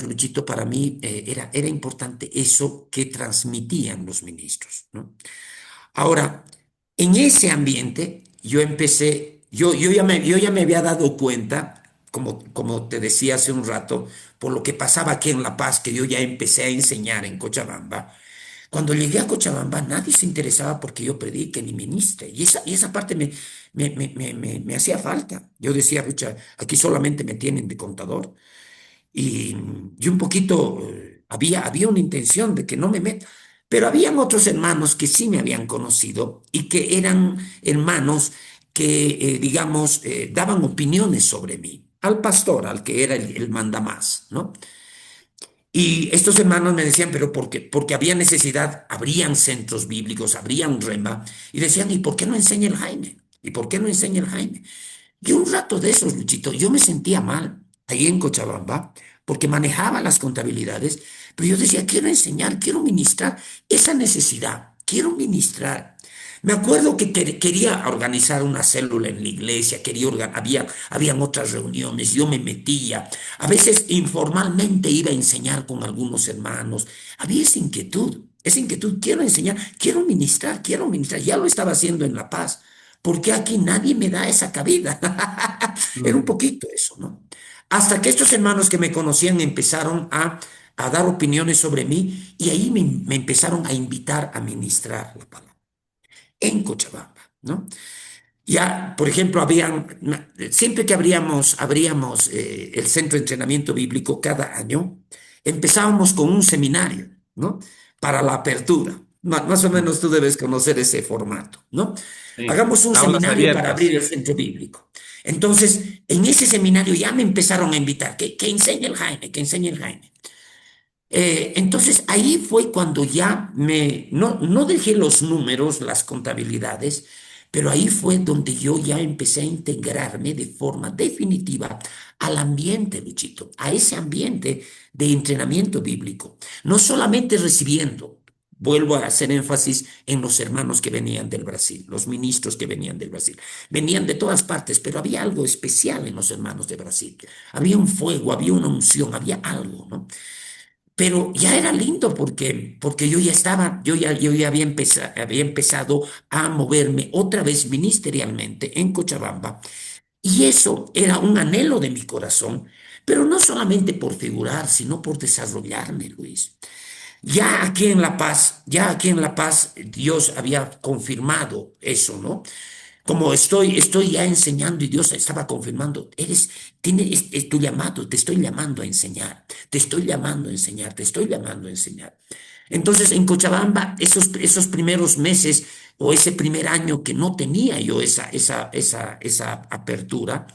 Speaker 2: Luchito, para mí era importante eso que transmitían los ministros, ¿no? Ahora, en ese ambiente, yo ya me había dado cuenta, como te decía hace un rato, por lo que pasaba aquí en La Paz, que yo ya empecé a enseñar en Cochabamba. Cuando llegué a Cochabamba, nadie se interesaba porque yo predique ni ministre. Y esa parte me hacía falta. Yo decía, pucha, aquí solamente me tienen de contador. Y un poquito había una intención de que no me meta. Pero habían otros hermanos que sí me habían conocido y que eran hermanos que, digamos, daban opiniones sobre mí, al pastor, al que era el mandamás, ¿no? Y estos hermanos me decían, pero ¿por qué? Porque había necesidad, habrían centros bíblicos, habrían rema, y decían, ¿y por qué no enseña el Jaime? ¿Y por qué no enseña el Jaime? Y un rato de esos, Luchito, yo me sentía mal ahí en Cochabamba, porque manejaba las contabilidades, pero yo decía, quiero enseñar, quiero ministrar esa necesidad, quiero ministrar. Me acuerdo que quería organizar una célula en la iglesia, habían otras reuniones, yo me metía, a veces informalmente iba a enseñar con algunos hermanos, había esa inquietud, quiero ministrar, ya lo estaba haciendo en La Paz, porque aquí nadie me da esa cabida. Era un
Speaker 1: Mm.
Speaker 2: poquito eso, ¿no? Hasta que estos hermanos que me conocían empezaron a dar opiniones sobre mí y ahí me empezaron a invitar a ministrar la palabra en Cochabamba, ¿no? Ya, por ejemplo, siempre que abríamos el centro de entrenamiento bíblico cada año, empezábamos con un seminario, ¿no? Para la apertura. Más o
Speaker 1: Mm.
Speaker 2: menos tú debes conocer ese formato, ¿no?
Speaker 1: Sí.
Speaker 2: Hagamos un
Speaker 1: Aulas
Speaker 2: seminario para abrir
Speaker 1: abiertas.
Speaker 2: el centro bíblico. Entonces, en ese seminario ya me empezaron a invitar, que enseñe el Jaime, que enseñe el Jaime. Entonces ahí fue cuando ya no dejé los números, las contabilidades, pero ahí fue donde yo ya empecé a integrarme de forma definitiva al ambiente, Luchito, a ese ambiente de entrenamiento bíblico. No solamente recibiendo. vuelvo a hacer énfasis en los hermanos que venían del Brasil, los ministros que venían del Brasil. Venían de todas partes, pero había algo especial en los hermanos de Brasil. Había un fuego, había una unción, había algo, ¿no? Pero ya era lindo porque yo ya estaba, yo ya había empezado a moverme otra vez ministerialmente en Cochabamba. Y eso era un anhelo de mi corazón, pero no solamente por figurar, sino por desarrollarme, Luis. Ya aquí en La Paz, Dios había confirmado eso, ¿no? Como estoy ya enseñando y Dios estaba confirmando, es tu llamado, te estoy llamando a enseñar, te estoy llamando a enseñar, te estoy llamando a enseñar. Entonces, en Cochabamba, esos primeros meses o ese primer año que no tenía yo esa apertura,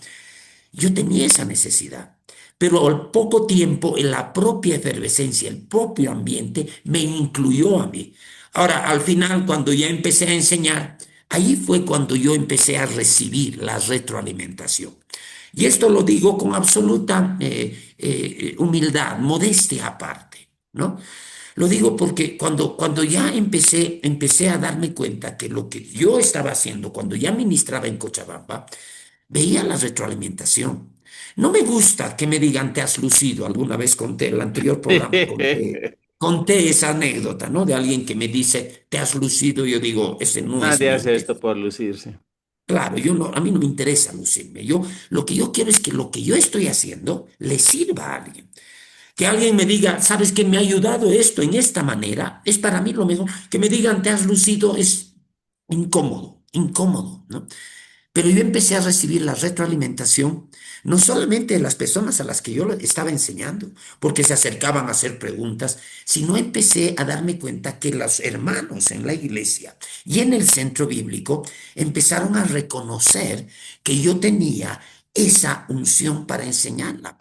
Speaker 2: yo tenía esa necesidad. Pero al poco tiempo, en la propia efervescencia, el propio ambiente me incluyó a mí. Ahora, al final, cuando ya empecé a enseñar, ahí fue cuando yo empecé a recibir la retroalimentación. Y esto lo digo con absoluta humildad, modestia aparte, ¿no? Lo digo porque cuando ya empecé a darme cuenta que lo que yo estaba haciendo, cuando ya ministraba en Cochabamba, veía la retroalimentación. No me gusta que me digan te has lucido. Alguna vez conté, el anterior programa conté esa anécdota, ¿no? De alguien que me dice te has lucido. Yo digo, ese no es
Speaker 1: Nadie
Speaker 2: mi
Speaker 1: hace esto
Speaker 2: interés.
Speaker 1: por lucirse.
Speaker 2: Claro, yo no, a mí no me interesa lucirme. Lo que yo quiero es que lo que yo estoy haciendo le sirva a alguien. Que alguien me diga, ¿sabes qué me ha ayudado esto en esta manera? Es para mí lo mismo. Que me digan te has lucido es incómodo, incómodo, ¿no? Pero yo empecé a recibir la retroalimentación, no solamente de las personas a las que yo estaba enseñando, porque se acercaban a hacer preguntas, sino empecé a darme cuenta que los hermanos en la iglesia y en el centro bíblico empezaron a reconocer que yo tenía esa unción para enseñarla.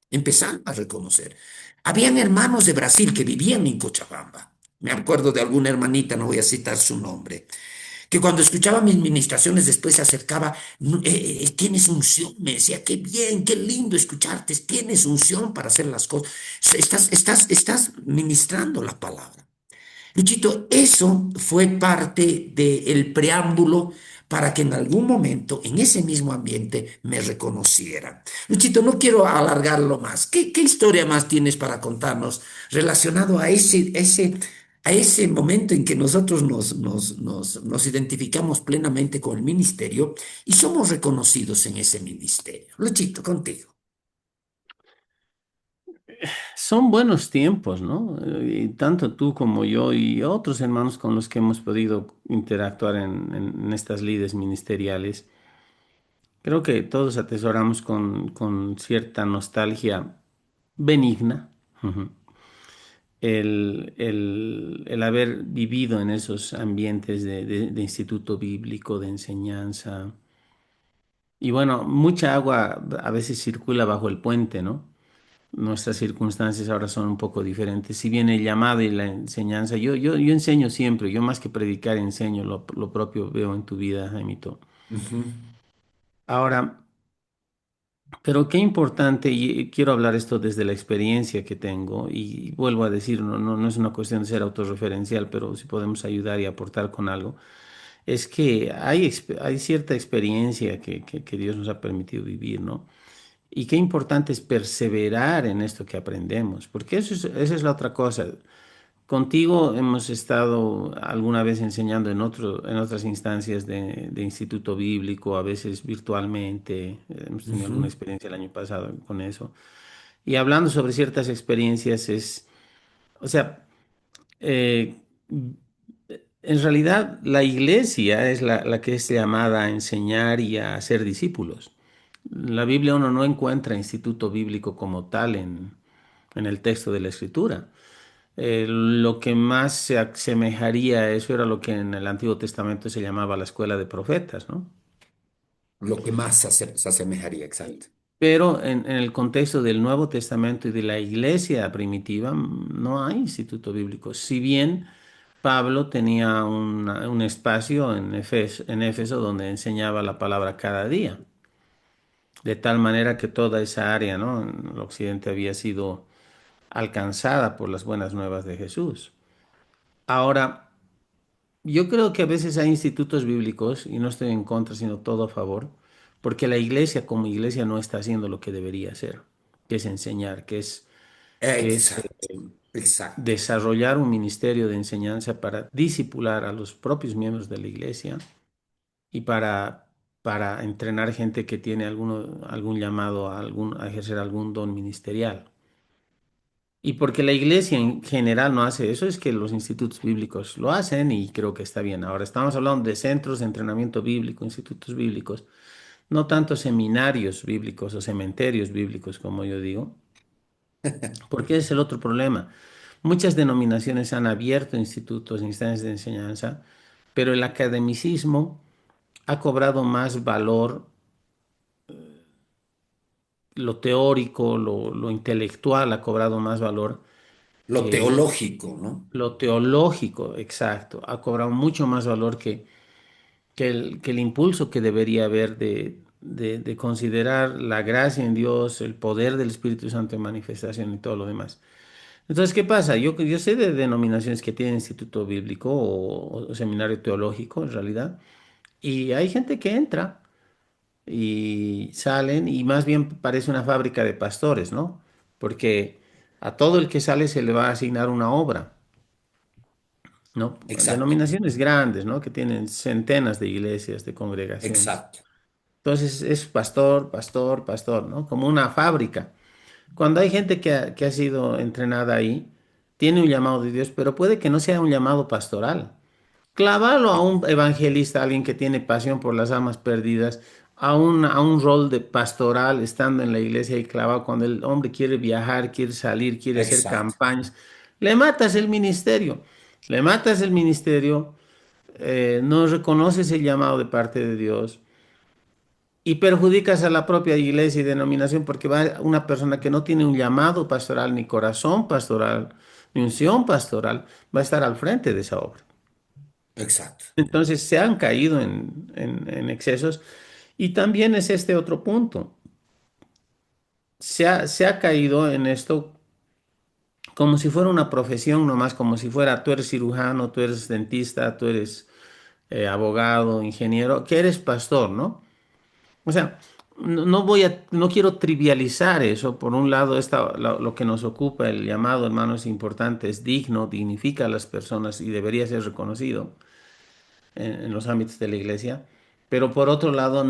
Speaker 2: Empezaron a reconocer. Habían hermanos de Brasil que vivían en Cochabamba. Me acuerdo de alguna hermanita, no voy a citar su nombre, que cuando escuchaba mis ministraciones después se acercaba, tienes unción, me decía, qué bien, qué lindo escucharte, tienes unción para hacer las cosas, estás ministrando la palabra. Luchito, eso fue parte del preámbulo para que en algún momento, en ese mismo ambiente, me reconocieran. Luchito, no quiero alargarlo más. ¿Qué historia más tienes para contarnos relacionado a ese momento en que nosotros nos identificamos plenamente con el ministerio y somos reconocidos en ese ministerio? Luchito, contigo.
Speaker 1: Son buenos tiempos, ¿no? Y tanto tú como yo y otros hermanos con los que hemos podido interactuar en estas lides ministeriales, creo que todos atesoramos con cierta nostalgia benigna, ujú, el haber vivido en esos ambientes de instituto bíblico, de enseñanza. Y bueno, mucha agua a veces circula bajo el puente, ¿no? Nuestras circunstancias ahora son un poco diferentes. Si bien el llamado y la enseñanza, yo enseño siempre, yo más que predicar enseño, lo propio veo en tu vida, Jaimito.
Speaker 2: Ujú,
Speaker 1: Ahora, pero qué importante, y quiero hablar esto desde la experiencia que tengo, y vuelvo a decir, no es una cuestión de ser autorreferencial, pero si podemos ayudar y aportar con algo, es que hay cierta experiencia que Dios nos ha permitido vivir, ¿no? Y qué importante es perseverar en esto que aprendemos, porque esa es la otra cosa. Contigo hemos estado alguna vez enseñando en otras instancias de instituto bíblico, a veces virtualmente. Hemos tenido alguna
Speaker 2: ujú.
Speaker 1: experiencia el año pasado con eso. Y hablando sobre ciertas experiencias o sea, eh, en realidad la iglesia es la que es llamada a enseñar y a hacer discípulos. La Biblia uno no encuentra instituto bíblico como tal en el texto de la Escritura. Lo que más se asemejaría a eso era lo que en el Antiguo Testamento se llamaba la escuela de profetas, ¿no?
Speaker 2: Lo que más se asemejaría, exacto.
Speaker 1: Pero en el contexto del Nuevo Testamento y de la iglesia primitiva no hay instituto bíblico. Si bien Pablo tenía un espacio en Éfeso donde enseñaba la palabra cada día, de tal manera que toda esa área, ¿no? En el occidente había sido alcanzada por las buenas nuevas de Jesús. Ahora, yo creo que a veces hay institutos bíblicos, y no estoy en contra, sino todo a favor, porque la iglesia como iglesia no está haciendo lo que debería hacer, que es enseñar, que es
Speaker 2: Exacto, exacto.
Speaker 1: desarrollar un ministerio de enseñanza para discipular a los propios miembros de la iglesia y para entrenar gente que tiene algún llamado a ejercer algún don ministerial. Y porque la iglesia en general no hace eso, es que los institutos bíblicos lo hacen y creo que está bien. Ahora estamos hablando de centros de entrenamiento bíblico, institutos bíblicos, no tanto seminarios bíblicos o cementerios bíblicos, como yo digo, porque ese es el otro problema. Muchas denominaciones han abierto institutos, instancias de enseñanza, pero el academicismo ha cobrado más valor, lo teórico, lo intelectual ha cobrado más valor
Speaker 2: Lo
Speaker 1: que
Speaker 2: teológico, ¿no?
Speaker 1: lo teológico, exacto, ha cobrado mucho más valor que el impulso que debería haber de considerar la gracia en Dios, el poder del Espíritu Santo en manifestación y todo lo demás. Entonces, ¿qué pasa? Yo sé de denominaciones que tienen instituto bíblico o seminario teológico, en realidad, y hay gente que entra y salen y más bien parece una fábrica de pastores, ¿no? Porque a todo el que sale se le va a asignar una obra, ¿no?
Speaker 2: Exacto,
Speaker 1: Denominaciones grandes, ¿no? Que tienen centenas de iglesias, de congregaciones.
Speaker 2: exacto,
Speaker 1: Entonces es pastor, pastor, pastor, ¿no? Como una fábrica. Cuando hay gente que ha sido entrenada ahí, tiene un llamado de Dios, pero puede que no sea un llamado pastoral. Clávalo a un evangelista, a alguien que tiene pasión por las almas perdidas, a un rol de pastoral estando en la iglesia y clavado cuando el hombre quiere viajar, quiere salir, quiere hacer
Speaker 2: exacto,
Speaker 1: campañas. Le matas el ministerio, le matas el ministerio, no reconoces el llamado de parte de Dios y perjudicas a la propia iglesia y denominación porque va una persona que no tiene un llamado pastoral, ni corazón pastoral, ni unción pastoral, va a estar al frente de esa obra.
Speaker 2: exacto,
Speaker 1: Entonces se han caído en excesos y también es este otro punto. Se ha caído en esto como si fuera una profesión nomás, como si fuera tú eres cirujano, tú eres dentista, tú eres abogado, ingeniero, que eres pastor, ¿no? O sea, no quiero trivializar eso. Por un lado, lo que nos ocupa, el llamado, hermano, es importante, es digno, dignifica a las personas y debería ser reconocido en los ámbitos de la iglesia. Pero por otro lado,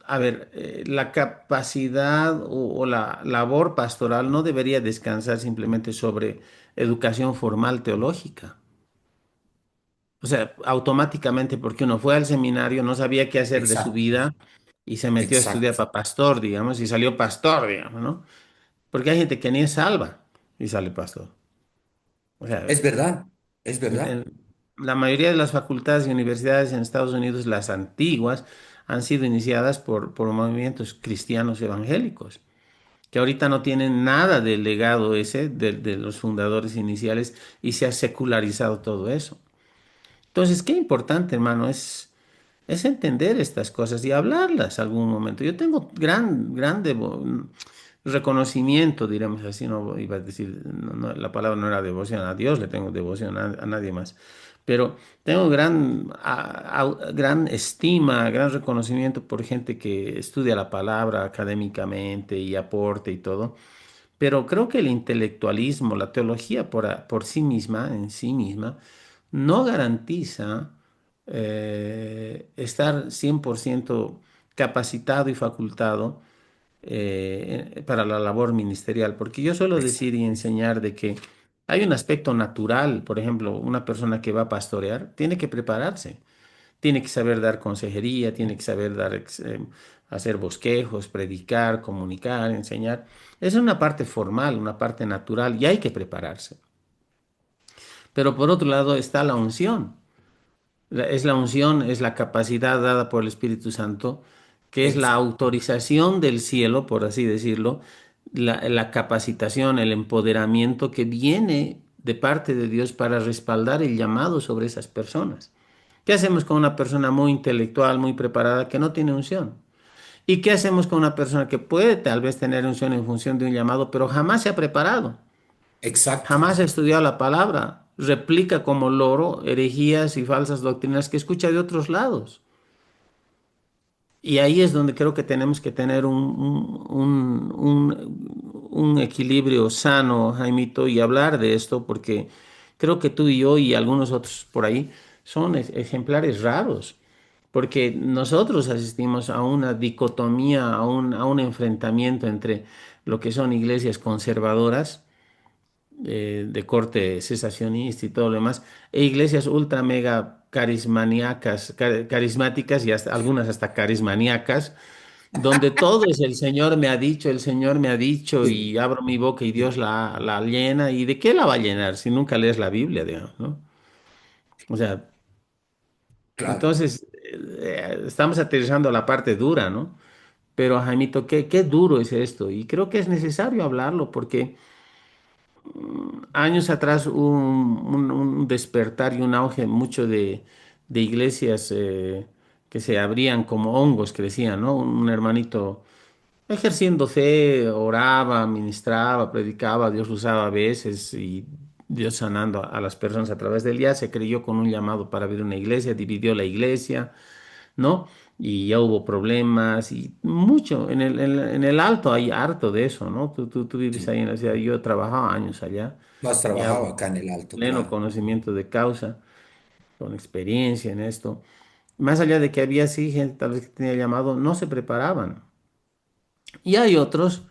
Speaker 1: a ver, la capacidad o la labor pastoral no debería descansar simplemente sobre educación formal teológica. O sea, automáticamente porque uno fue al seminario, no sabía qué hacer de su
Speaker 2: exacto,
Speaker 1: vida y se metió a estudiar
Speaker 2: exacto.
Speaker 1: para pastor, digamos, y salió pastor, digamos, ¿no? Porque hay gente que ni es salva y sale pastor. O sea,
Speaker 2: Es verdad, es verdad.
Speaker 1: la mayoría de las facultades y universidades en Estados Unidos, las antiguas, han sido iniciadas por movimientos cristianos evangélicos, que ahorita no tienen nada del legado ese de los fundadores iniciales y se ha secularizado todo eso. Entonces, qué importante, hermano, es entender estas cosas y hablarlas algún momento. Yo tengo reconocimiento, diremos así, no iba a decir, la palabra no era devoción a Dios, le tengo devoción a nadie más, pero tengo gran estima, gran reconocimiento por gente que estudia la palabra académicamente y aporte y todo. Pero creo que el intelectualismo, la teología por sí misma, en sí misma, no garantiza estar 100% capacitado y facultado para la labor ministerial. Porque yo suelo decir
Speaker 2: Exacto,
Speaker 1: y enseñar de que hay un aspecto natural, por ejemplo, una persona que va a pastorear tiene que prepararse, tiene que saber dar consejería, tiene que saber hacer bosquejos, predicar, comunicar, enseñar. Esa es una parte formal, una parte natural y hay que prepararse. Pero por otro lado está la unción. Es la unción, es la capacidad dada por el Espíritu Santo, que es la
Speaker 2: exacto,
Speaker 1: autorización del cielo, por así decirlo, la capacitación, el empoderamiento que viene de parte de Dios para respaldar el llamado sobre esas personas. ¿Qué hacemos con una persona muy intelectual, muy preparada, que no tiene unción? ¿Y qué hacemos con una persona que puede tal vez tener unción en función de un llamado, pero jamás se ha preparado,
Speaker 2: exacto.
Speaker 1: jamás ha estudiado la palabra? replica como loro herejías y falsas doctrinas que escucha de otros lados. Y ahí es donde creo que tenemos que tener un equilibrio sano, Jaimito, y hablar de esto, porque creo que tú y yo y algunos otros por ahí son ejemplares raros, porque nosotros asistimos a una dicotomía, a un enfrentamiento entre lo que son iglesias conservadoras de corte cesacionista y todo lo demás, e iglesias ultra mega carismaníacas, carismáticas y hasta, algunas hasta carismaníacas, donde todo es el Señor me ha dicho, el Señor me ha dicho,
Speaker 2: Sí,
Speaker 1: y abro mi boca y Dios
Speaker 2: sí,
Speaker 1: la llena. ¿Y de qué la va a llenar si nunca lees la Biblia, digamos, ¿no? O sea,
Speaker 2: claro.
Speaker 1: entonces estamos aterrizando la parte dura, ¿no? Pero, Jaimito, qué duro es esto. Y creo que es necesario hablarlo porque años atrás hubo un despertar y un auge mucho de iglesias que se abrían como hongos, crecían, ¿no? Un hermanito ejerciendo fe, oraba, ministraba, predicaba, Dios lo usaba a veces y Dios sanando a las personas a través del día, se creyó con un llamado para abrir una iglesia, dividió la iglesia, ¿no? Y ya hubo problemas y mucho. En el Alto hay harto de eso, ¿no? Tú vives
Speaker 2: Sí.
Speaker 1: ahí en la ciudad, yo he trabajado años allá
Speaker 2: Tú has
Speaker 1: y
Speaker 2: trabajado
Speaker 1: hablo
Speaker 2: acá en el Alto,
Speaker 1: pleno
Speaker 2: claro.
Speaker 1: conocimiento de causa, con experiencia en esto. Más allá de que había sí gente tal vez que tenía llamado, no se preparaban. Y hay otros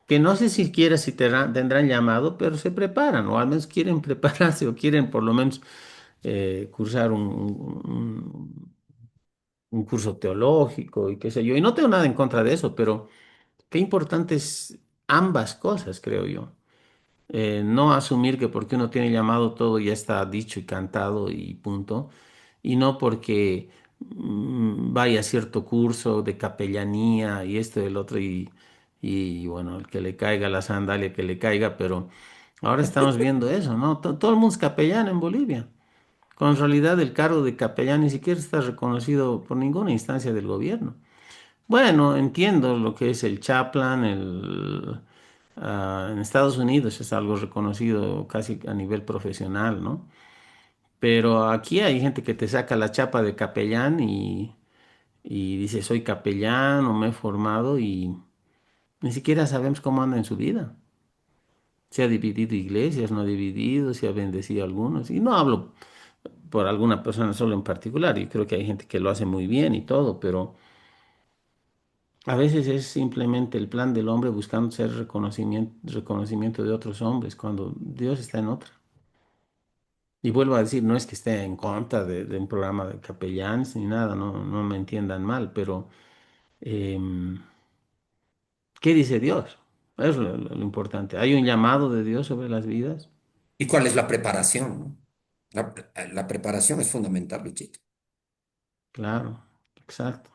Speaker 1: que no sé siquiera si tendrán llamado, pero se preparan, o al menos quieren prepararse, o quieren por lo menos cursar un curso teológico y qué sé yo. Y no tengo nada en contra de eso, pero qué importante es ambas cosas, creo yo. No asumir que porque uno tiene llamado todo ya está dicho y cantado y punto, y no porque vaya a cierto curso de capellanía y esto y el otro, y bueno, el que le caiga la sandalia, que le caiga, pero ahora estamos viendo eso, ¿no? Todo el mundo es capellán en Bolivia, con realidad el cargo de capellán ni siquiera está reconocido por ninguna instancia del gobierno. Bueno, entiendo lo que es el chaplain, en Estados Unidos es algo reconocido casi a nivel profesional, ¿no? Pero aquí hay gente que te saca la chapa de capellán y dice, soy capellán o me he formado y ni siquiera sabemos cómo anda en su vida. Si ha dividido iglesias, no ha dividido, si ha bendecido a algunos. Y no hablo por alguna persona solo en particular, y creo que hay gente que lo hace muy bien y todo, pero a veces es simplemente el plan del hombre buscando ser reconocimiento de otros hombres cuando Dios está en otra. Y vuelvo a decir, no es que esté en contra de un programa de capellanes ni nada, no me entiendan mal, pero em, ¿qué dice Dios? Es lo importante. ¿Hay un llamado de Dios sobre las vidas?
Speaker 2: ¿Y cuál es la preparación, no? La preparación es fundamental, Luchito.
Speaker 1: Claro, exacto.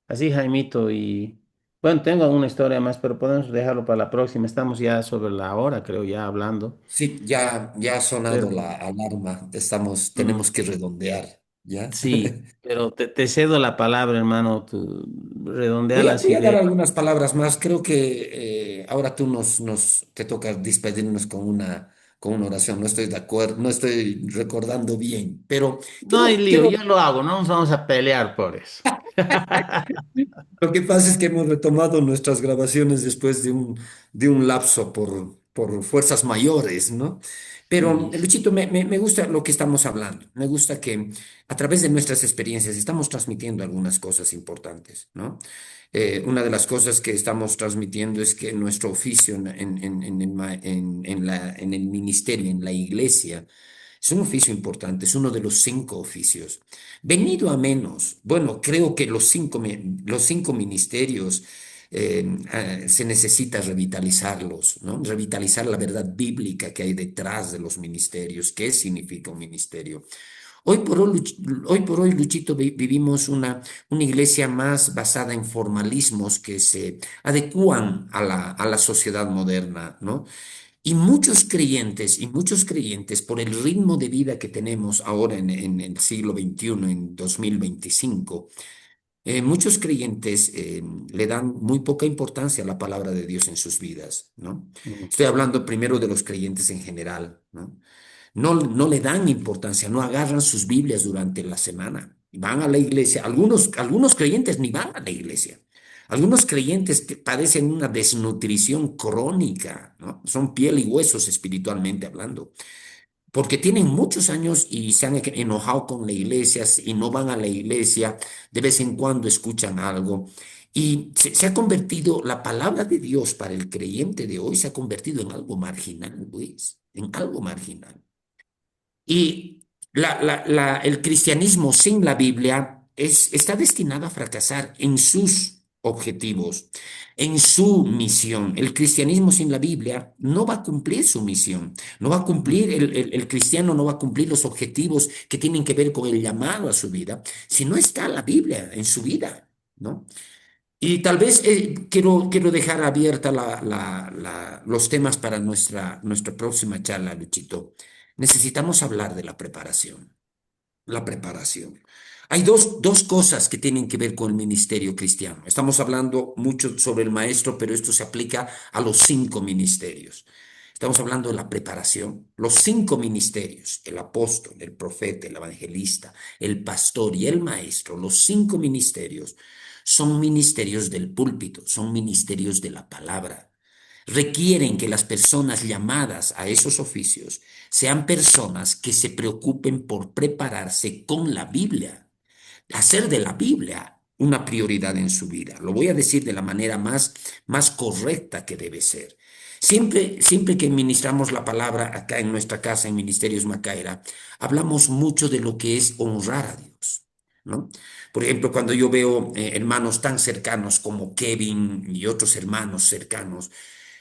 Speaker 1: Así, Jaimito, y bueno, tengo una historia más, pero podemos dejarlo para la próxima. Estamos ya sobre la hora, creo, ya hablando.
Speaker 2: Sí, ya ha sonado
Speaker 1: Pero
Speaker 2: la alarma.
Speaker 1: mm,
Speaker 2: Tenemos que redondear, ¿ya?
Speaker 1: sí, pero te cedo la palabra, hermano. Tú redondea las
Speaker 2: Voy a dar
Speaker 1: ideas.
Speaker 2: algunas palabras más. Creo que ahora tú te toca despedirnos con una oración. No estoy de acuerdo, no estoy recordando bien, pero
Speaker 1: No hay lío,
Speaker 2: quiero
Speaker 1: yo lo hago, no nos vamos a pelear por eso.
Speaker 2: Lo que pasa es que hemos retomado nuestras grabaciones después de un lapso por fuerzas mayores, ¿no? Pero,
Speaker 1: Listo.
Speaker 2: Luchito, me gusta lo que estamos hablando. Me gusta que a través de nuestras experiencias estamos transmitiendo algunas cosas importantes, ¿no? Una de las cosas que estamos transmitiendo es que nuestro oficio en el ministerio, en la iglesia, es un oficio importante, es uno de los 5 oficios. Venido a menos, bueno, creo que los 5 ministerios se necesita revitalizarlos, ¿no? Revitalizar la verdad bíblica que hay detrás de los ministerios, qué significa un ministerio. Hoy por hoy, Luchito, vivimos una iglesia más basada en formalismos que se adecúan a la sociedad moderna, ¿no? Y muchos creyentes, por el ritmo de vida que tenemos ahora en el siglo XXI, en 2025, muchos creyentes le dan muy poca importancia a la palabra de Dios en sus vidas, ¿no?
Speaker 1: Mm.
Speaker 2: Estoy hablando primero de los creyentes en general, ¿no? no le dan importancia, no agarran sus Biblias durante la semana. Van a la iglesia. Algunos creyentes ni van a la iglesia. Algunos creyentes que padecen una desnutrición crónica, ¿no? Son piel y huesos espiritualmente hablando, porque tienen muchos años y se han enojado con la iglesia y no van a la iglesia, de vez en cuando escuchan algo. Y se ha convertido, la palabra de Dios para el creyente de hoy se ha convertido en algo marginal, Luis, en algo marginal. Y el cristianismo sin la Biblia está destinado a fracasar en sus objetivos, en su misión. El cristianismo sin la Biblia no va a cumplir su misión, no va a cumplir, el cristiano no va a cumplir los objetivos que tienen que ver con el llamado a su vida, si no está la Biblia en su vida, ¿no? Y tal vez quiero dejar abierta los temas para nuestra próxima charla, Luchito. Necesitamos hablar de la preparación. La preparación. Hay dos cosas que tienen que ver con el ministerio cristiano. Estamos hablando mucho sobre el maestro, pero esto se aplica a los 5 ministerios. Estamos hablando de la preparación. Los 5 ministerios, el apóstol, el profeta, el evangelista, el pastor y el maestro, los 5 ministerios son ministerios del púlpito, son ministerios de la palabra. Requieren que las personas llamadas a esos oficios sean personas que se preocupen por prepararse con la Biblia, hacer de la Biblia una prioridad en su vida. Lo voy a decir de la manera más correcta que debe ser. Siempre que ministramos la palabra acá en nuestra casa, en Ministerios Macaira, hablamos mucho de lo que es honrar a Dios, ¿no? Por ejemplo, cuando yo veo hermanos tan cercanos como Kevin y otros hermanos cercanos,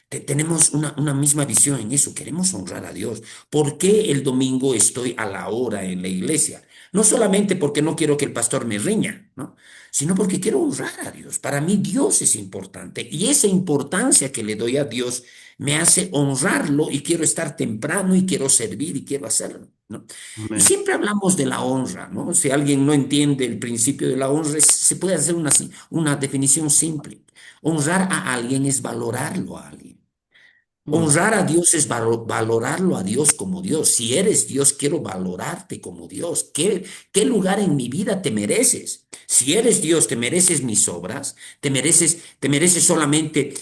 Speaker 2: tenemos una misma visión en eso, queremos honrar a Dios. ¿Por qué el domingo estoy a la hora en la iglesia? No solamente porque no quiero que el pastor me riña, ¿no? Sino porque quiero honrar a Dios. Para mí Dios es importante y esa importancia que le doy a Dios me hace honrarlo y quiero estar temprano y quiero servir y quiero hacerlo, ¿no? Y
Speaker 1: Amén.
Speaker 2: siempre hablamos de la honra, ¿no? Si alguien no entiende el principio de la honra, se puede hacer una definición simple. Honrar a alguien es valorarlo a alguien.
Speaker 1: Mm,
Speaker 2: Honrar a Dios es valorarlo a Dios como Dios. Si eres Dios, quiero valorarte como Dios. ¿Qué lugar en mi vida te mereces? Si eres Dios, te mereces mis obras, te mereces solamente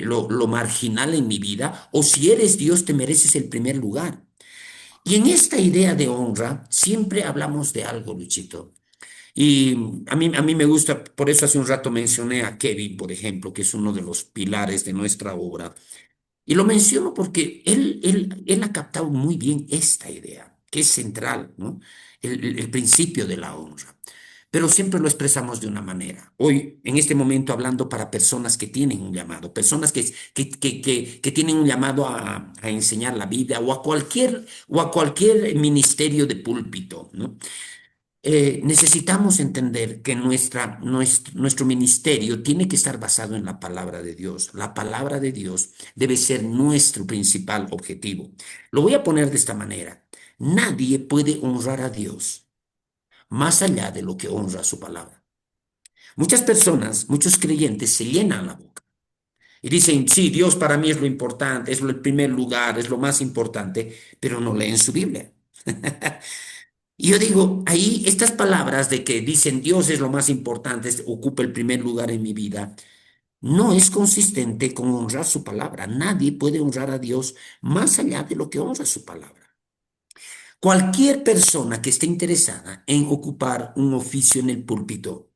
Speaker 2: lo marginal en mi vida, o si eres Dios, te mereces el primer lugar. Y en esta idea de honra, siempre hablamos de algo, Luchito. Y a mí me gusta, por eso hace un rato mencioné a Kevin, por ejemplo, que es uno de los pilares de nuestra obra. Y lo menciono porque él ha captado muy bien esta idea, que es central, ¿no? El principio de la honra. Pero siempre lo expresamos de una manera. Hoy, en este momento, hablando para personas que tienen un llamado, personas que tienen un llamado a enseñar la vida o a cualquier ministerio de púlpito, ¿no? Necesitamos entender que nuestro ministerio tiene que estar basado en la palabra de Dios. La palabra de Dios debe ser nuestro principal objetivo. Lo voy a poner de esta manera. Nadie puede honrar a Dios más allá de lo que honra su palabra. Muchas personas, muchos creyentes se llenan la boca y dicen, sí, Dios para mí es lo importante, es el primer lugar, es lo más importante, pero no leen su Biblia. Y yo digo, ahí estas palabras de que dicen Dios es lo más importante, ocupa el primer lugar en mi vida, no es consistente con honrar su palabra. Nadie puede honrar a Dios más allá de lo que honra su palabra. Cualquier persona que esté interesada en ocupar un oficio en el púlpito,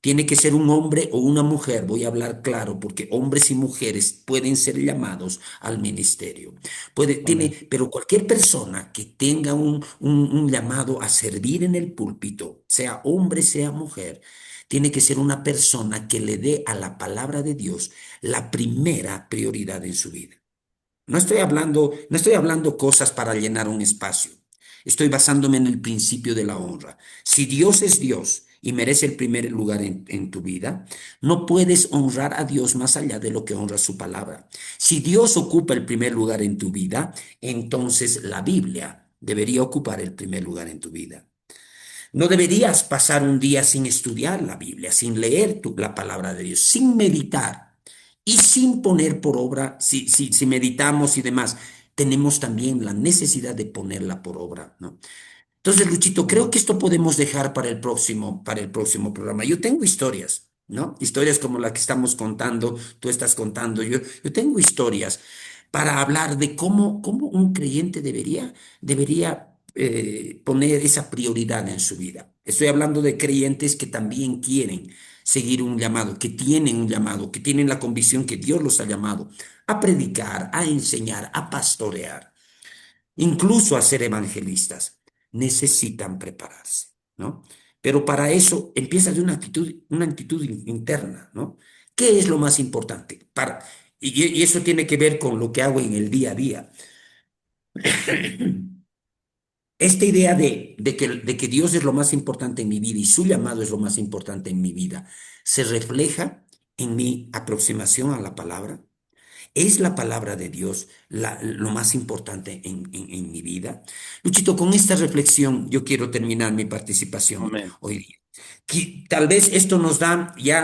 Speaker 2: tiene que ser un hombre o una mujer, voy a hablar claro, porque hombres y mujeres pueden ser llamados al ministerio.
Speaker 1: amén.
Speaker 2: Pero cualquier persona que tenga un llamado a servir en el púlpito, sea hombre, sea mujer, tiene que ser una persona que le dé a la palabra de Dios la primera prioridad en su vida. No estoy hablando cosas para llenar un espacio. Estoy basándome en el principio de la honra. Si Dios es Dios y merece el primer lugar en tu vida, no puedes honrar a Dios más allá de lo que honra su palabra. Si Dios ocupa el primer lugar en tu vida, entonces la Biblia debería ocupar el primer lugar en tu vida. No deberías pasar un día sin estudiar la Biblia, sin leer la palabra de Dios, sin meditar y sin poner por obra, si meditamos y demás. tenemos también la necesidad de ponerla por obra, ¿no? Entonces, Luchito, creo
Speaker 1: Mm.
Speaker 2: que esto podemos dejar para el próximo programa. Yo tengo historias, ¿no? Historias como la que estamos contando, tú estás contando, yo tengo historias para hablar de cómo un creyente debería poner esa prioridad en su vida. Estoy hablando de creyentes que también quieren seguir un llamado, que tienen un llamado, que tienen la convicción que Dios los ha llamado a predicar, a enseñar, a pastorear, incluso a ser evangelistas. Necesitan prepararse, ¿no? Pero para eso empieza de una actitud interna, ¿no? ¿Qué es lo más importante? Y eso tiene que ver con lo que hago en el día a día. Esta idea de que Dios es lo más importante en mi vida y su llamado es lo más importante en mi vida, se refleja en mi aproximación a la palabra. ¿Es la palabra de Dios lo más importante en mi vida? Luchito, con esta reflexión yo quiero terminar mi participación
Speaker 1: Amén.
Speaker 2: hoy día. Tal vez esto nos da ya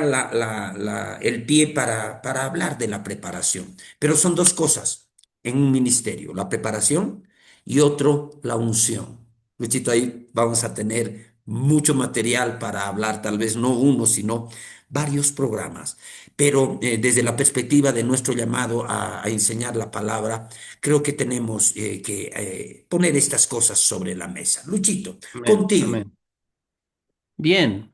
Speaker 2: el pie para hablar de la preparación, pero son dos cosas en un ministerio, la preparación y otro, la unción. Luchito, ahí vamos a tener mucho material para hablar, tal vez no uno, sino varios programas. Pero desde la perspectiva de nuestro llamado a enseñar la palabra, creo que tenemos que poner estas cosas sobre la mesa. Luchito,
Speaker 1: Amén.
Speaker 2: contigo.
Speaker 1: Amén. Bien.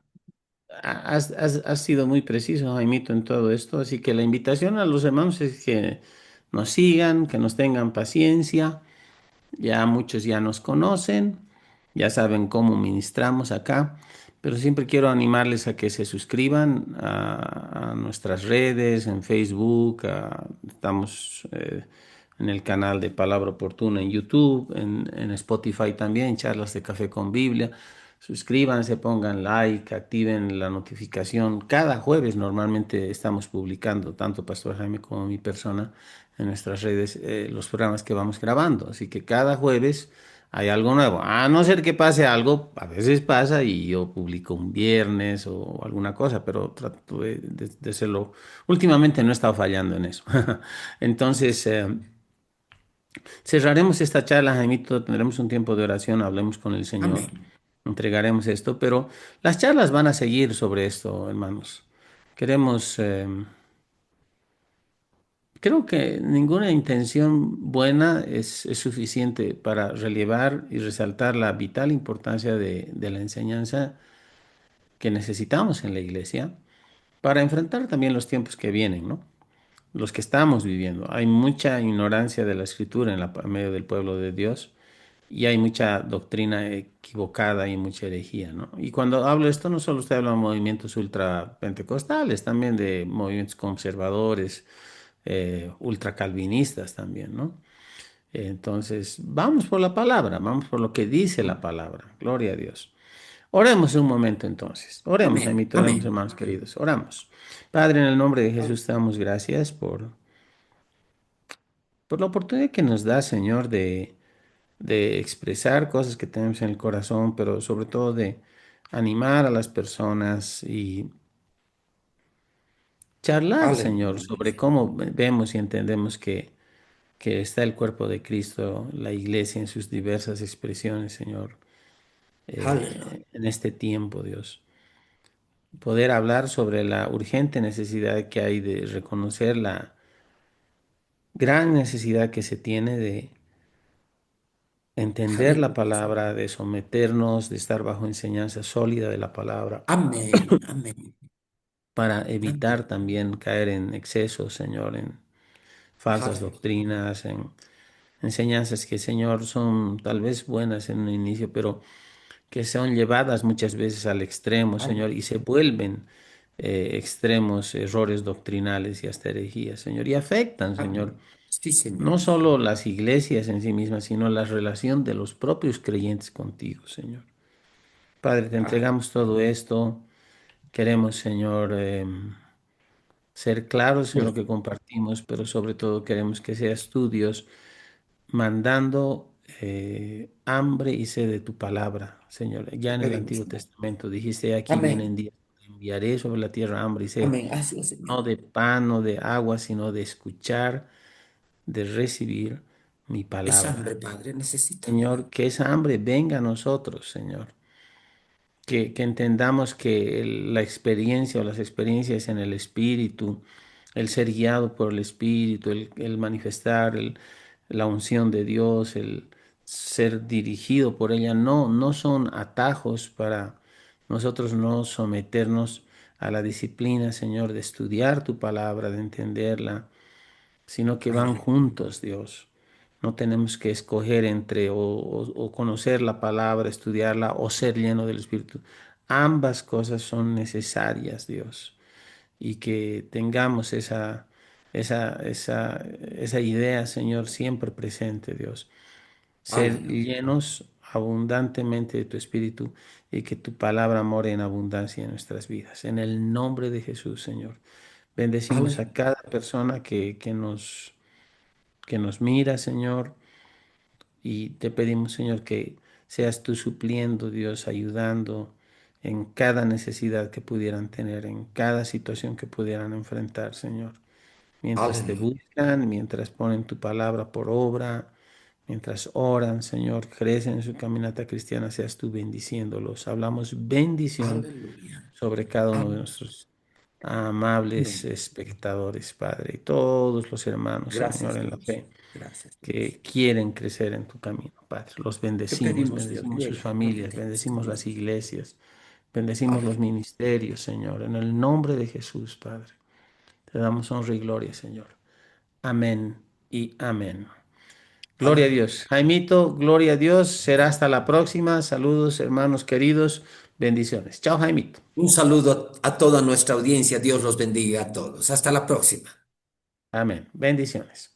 Speaker 1: Has sido muy preciso, Jaimito, en todo esto. Así que la invitación a los hermanos es que nos sigan, que nos tengan paciencia. Ya muchos ya nos conocen, ya saben cómo ministramos acá, pero siempre quiero animarles a que se suscriban a nuestras redes, en Facebook, estamos en el canal de Palabra Oportuna en YouTube, en Spotify también, charlas de café con Biblia. Suscríbanse, pongan like, activen la notificación. Cada jueves normalmente estamos publicando, tanto Pastor Jaime como mi persona, en nuestras redes los programas que vamos grabando. Así que cada jueves hay algo nuevo. A no ser que pase algo, a veces pasa y yo publico un viernes o alguna cosa, pero trato de hacerlo. Últimamente no he estado fallando en eso. Entonces, cerraremos esta charla, Jaimito, tendremos un tiempo de oración, hablemos con el Señor,
Speaker 2: Amén.
Speaker 1: entregaremos esto, pero las charlas van a seguir sobre esto, hermanos. Queremos... Creo que ninguna intención buena es suficiente para relevar y resaltar la vital importancia de la enseñanza que necesitamos en la iglesia para enfrentar también los tiempos que vienen, ¿no? Los que estamos viviendo. Hay mucha ignorancia de la escritura en medio del pueblo de Dios y hay mucha doctrina equivocada y mucha herejía, ¿no? Y cuando hablo de esto, no solo estoy hablando de movimientos ultrapentecostales, también de movimientos conservadores, ultracalvinistas también, ¿no? Entonces, vamos por la palabra, vamos por lo que dice la palabra. Gloria a Dios. Oremos un momento entonces. Oremos,
Speaker 2: Amén.
Speaker 1: amito, oremos,
Speaker 2: Amén.
Speaker 1: hermanos queridos. Oramos. Padre, en el nombre de Jesús te damos gracias por la oportunidad que nos da, Señor, de expresar cosas que tenemos en el corazón, pero sobre todo de animar a las personas y charlar, Señor, sobre
Speaker 2: Aleluya.
Speaker 1: cómo vemos y entendemos que está el cuerpo de Cristo, la iglesia en sus diversas expresiones, Señor,
Speaker 2: Aleluya.
Speaker 1: en este tiempo, Dios. Poder hablar sobre la urgente necesidad que hay de reconocer la gran necesidad que se tiene de entender la
Speaker 2: Aleluya.
Speaker 1: palabra, de someternos, de estar bajo enseñanza sólida de la palabra,
Speaker 2: Amén. Amén.
Speaker 1: para evitar
Speaker 2: Amén.
Speaker 1: también caer en excesos, Señor, en falsas
Speaker 2: Aleluya.
Speaker 1: doctrinas, en enseñanzas que, Señor, son tal vez buenas en un inicio, pero que son llevadas muchas veces al extremo, Señor, y se vuelven extremos errores doctrinales y hasta herejías, Señor, y afectan, Señor,
Speaker 2: Amén. Sí,
Speaker 1: no
Speaker 2: Señor.
Speaker 1: solo las iglesias en sí mismas, sino la relación de los propios creyentes contigo, Señor. Padre, te
Speaker 2: Ah,
Speaker 1: entregamos todo esto. Queremos, Señor, ser claros en lo que compartimos, pero sobre todo queremos que seas tú, Dios, mandando hambre y sed de tu palabra, Señor. Ya en el
Speaker 2: pedimos,
Speaker 1: Antiguo
Speaker 2: Señor.
Speaker 1: Testamento dijiste, aquí vienen
Speaker 2: Amén.
Speaker 1: días, enviaré sobre la tierra hambre y sed,
Speaker 2: Amén. Hazlo, Señor.
Speaker 1: no de pan, no de agua, sino de escuchar, de recibir mi
Speaker 2: Esa
Speaker 1: palabra.
Speaker 2: hambre, Padre, necesitamos.
Speaker 1: Señor, que esa hambre venga a nosotros, Señor. Que entendamos que la experiencia o las experiencias en el Espíritu, el ser guiado por el Espíritu, el manifestar la unción de Dios, el ser dirigido por ella, no son atajos para nosotros no someternos a la disciplina, Señor, de estudiar tu palabra, de entenderla, sino que van
Speaker 2: Aleluya.
Speaker 1: juntos, Dios. No tenemos que escoger entre o conocer la palabra, estudiarla o ser lleno del Espíritu. Ambas cosas son necesarias, Dios, y que tengamos esa idea, Señor, siempre presente, Dios. Ser
Speaker 2: Aleluya.
Speaker 1: llenos abundantemente de tu Espíritu y que tu palabra more en abundancia en nuestras vidas. En el nombre de Jesús, Señor. Bendecimos a
Speaker 2: Aleluya.
Speaker 1: cada persona que nos mira, Señor, y te pedimos, Señor, que seas tú supliendo, Dios, ayudando en cada necesidad que pudieran tener, en cada situación que pudieran enfrentar, Señor. Mientras te
Speaker 2: Aleluya.
Speaker 1: buscan, mientras ponen tu palabra por obra, mientras oran, Señor, crecen en su caminata cristiana, seas tú bendiciéndolos. Hablamos bendición
Speaker 2: Aleluya.
Speaker 1: sobre cada uno de
Speaker 2: Amén.
Speaker 1: nuestros amables
Speaker 2: Amén.
Speaker 1: espectadores, Padre, y todos los hermanos, Señor,
Speaker 2: Gracias,
Speaker 1: en la
Speaker 2: Dios.
Speaker 1: fe
Speaker 2: Gracias,
Speaker 1: que
Speaker 2: Dios.
Speaker 1: quieren crecer en tu camino, Padre. Los
Speaker 2: Te
Speaker 1: bendecimos,
Speaker 2: pedimos, Dios,
Speaker 1: bendecimos sus
Speaker 2: llega donde
Speaker 1: familias,
Speaker 2: tengas que
Speaker 1: bendecimos las
Speaker 2: llegar.
Speaker 1: iglesias, bendecimos los
Speaker 2: Aleluya.
Speaker 1: ministerios, Señor, en el nombre de Jesús, Padre. Te damos honra y gloria, Señor. Amén y amén. Gloria a
Speaker 2: Aleluya.
Speaker 1: Dios. Jaimito, gloria a Dios. Será hasta la próxima. Saludos, hermanos queridos. Bendiciones. Chao, Jaimito.
Speaker 2: Un saludo a toda nuestra audiencia. Dios los bendiga a todos. Hasta la próxima.
Speaker 1: Amén. Bendiciones.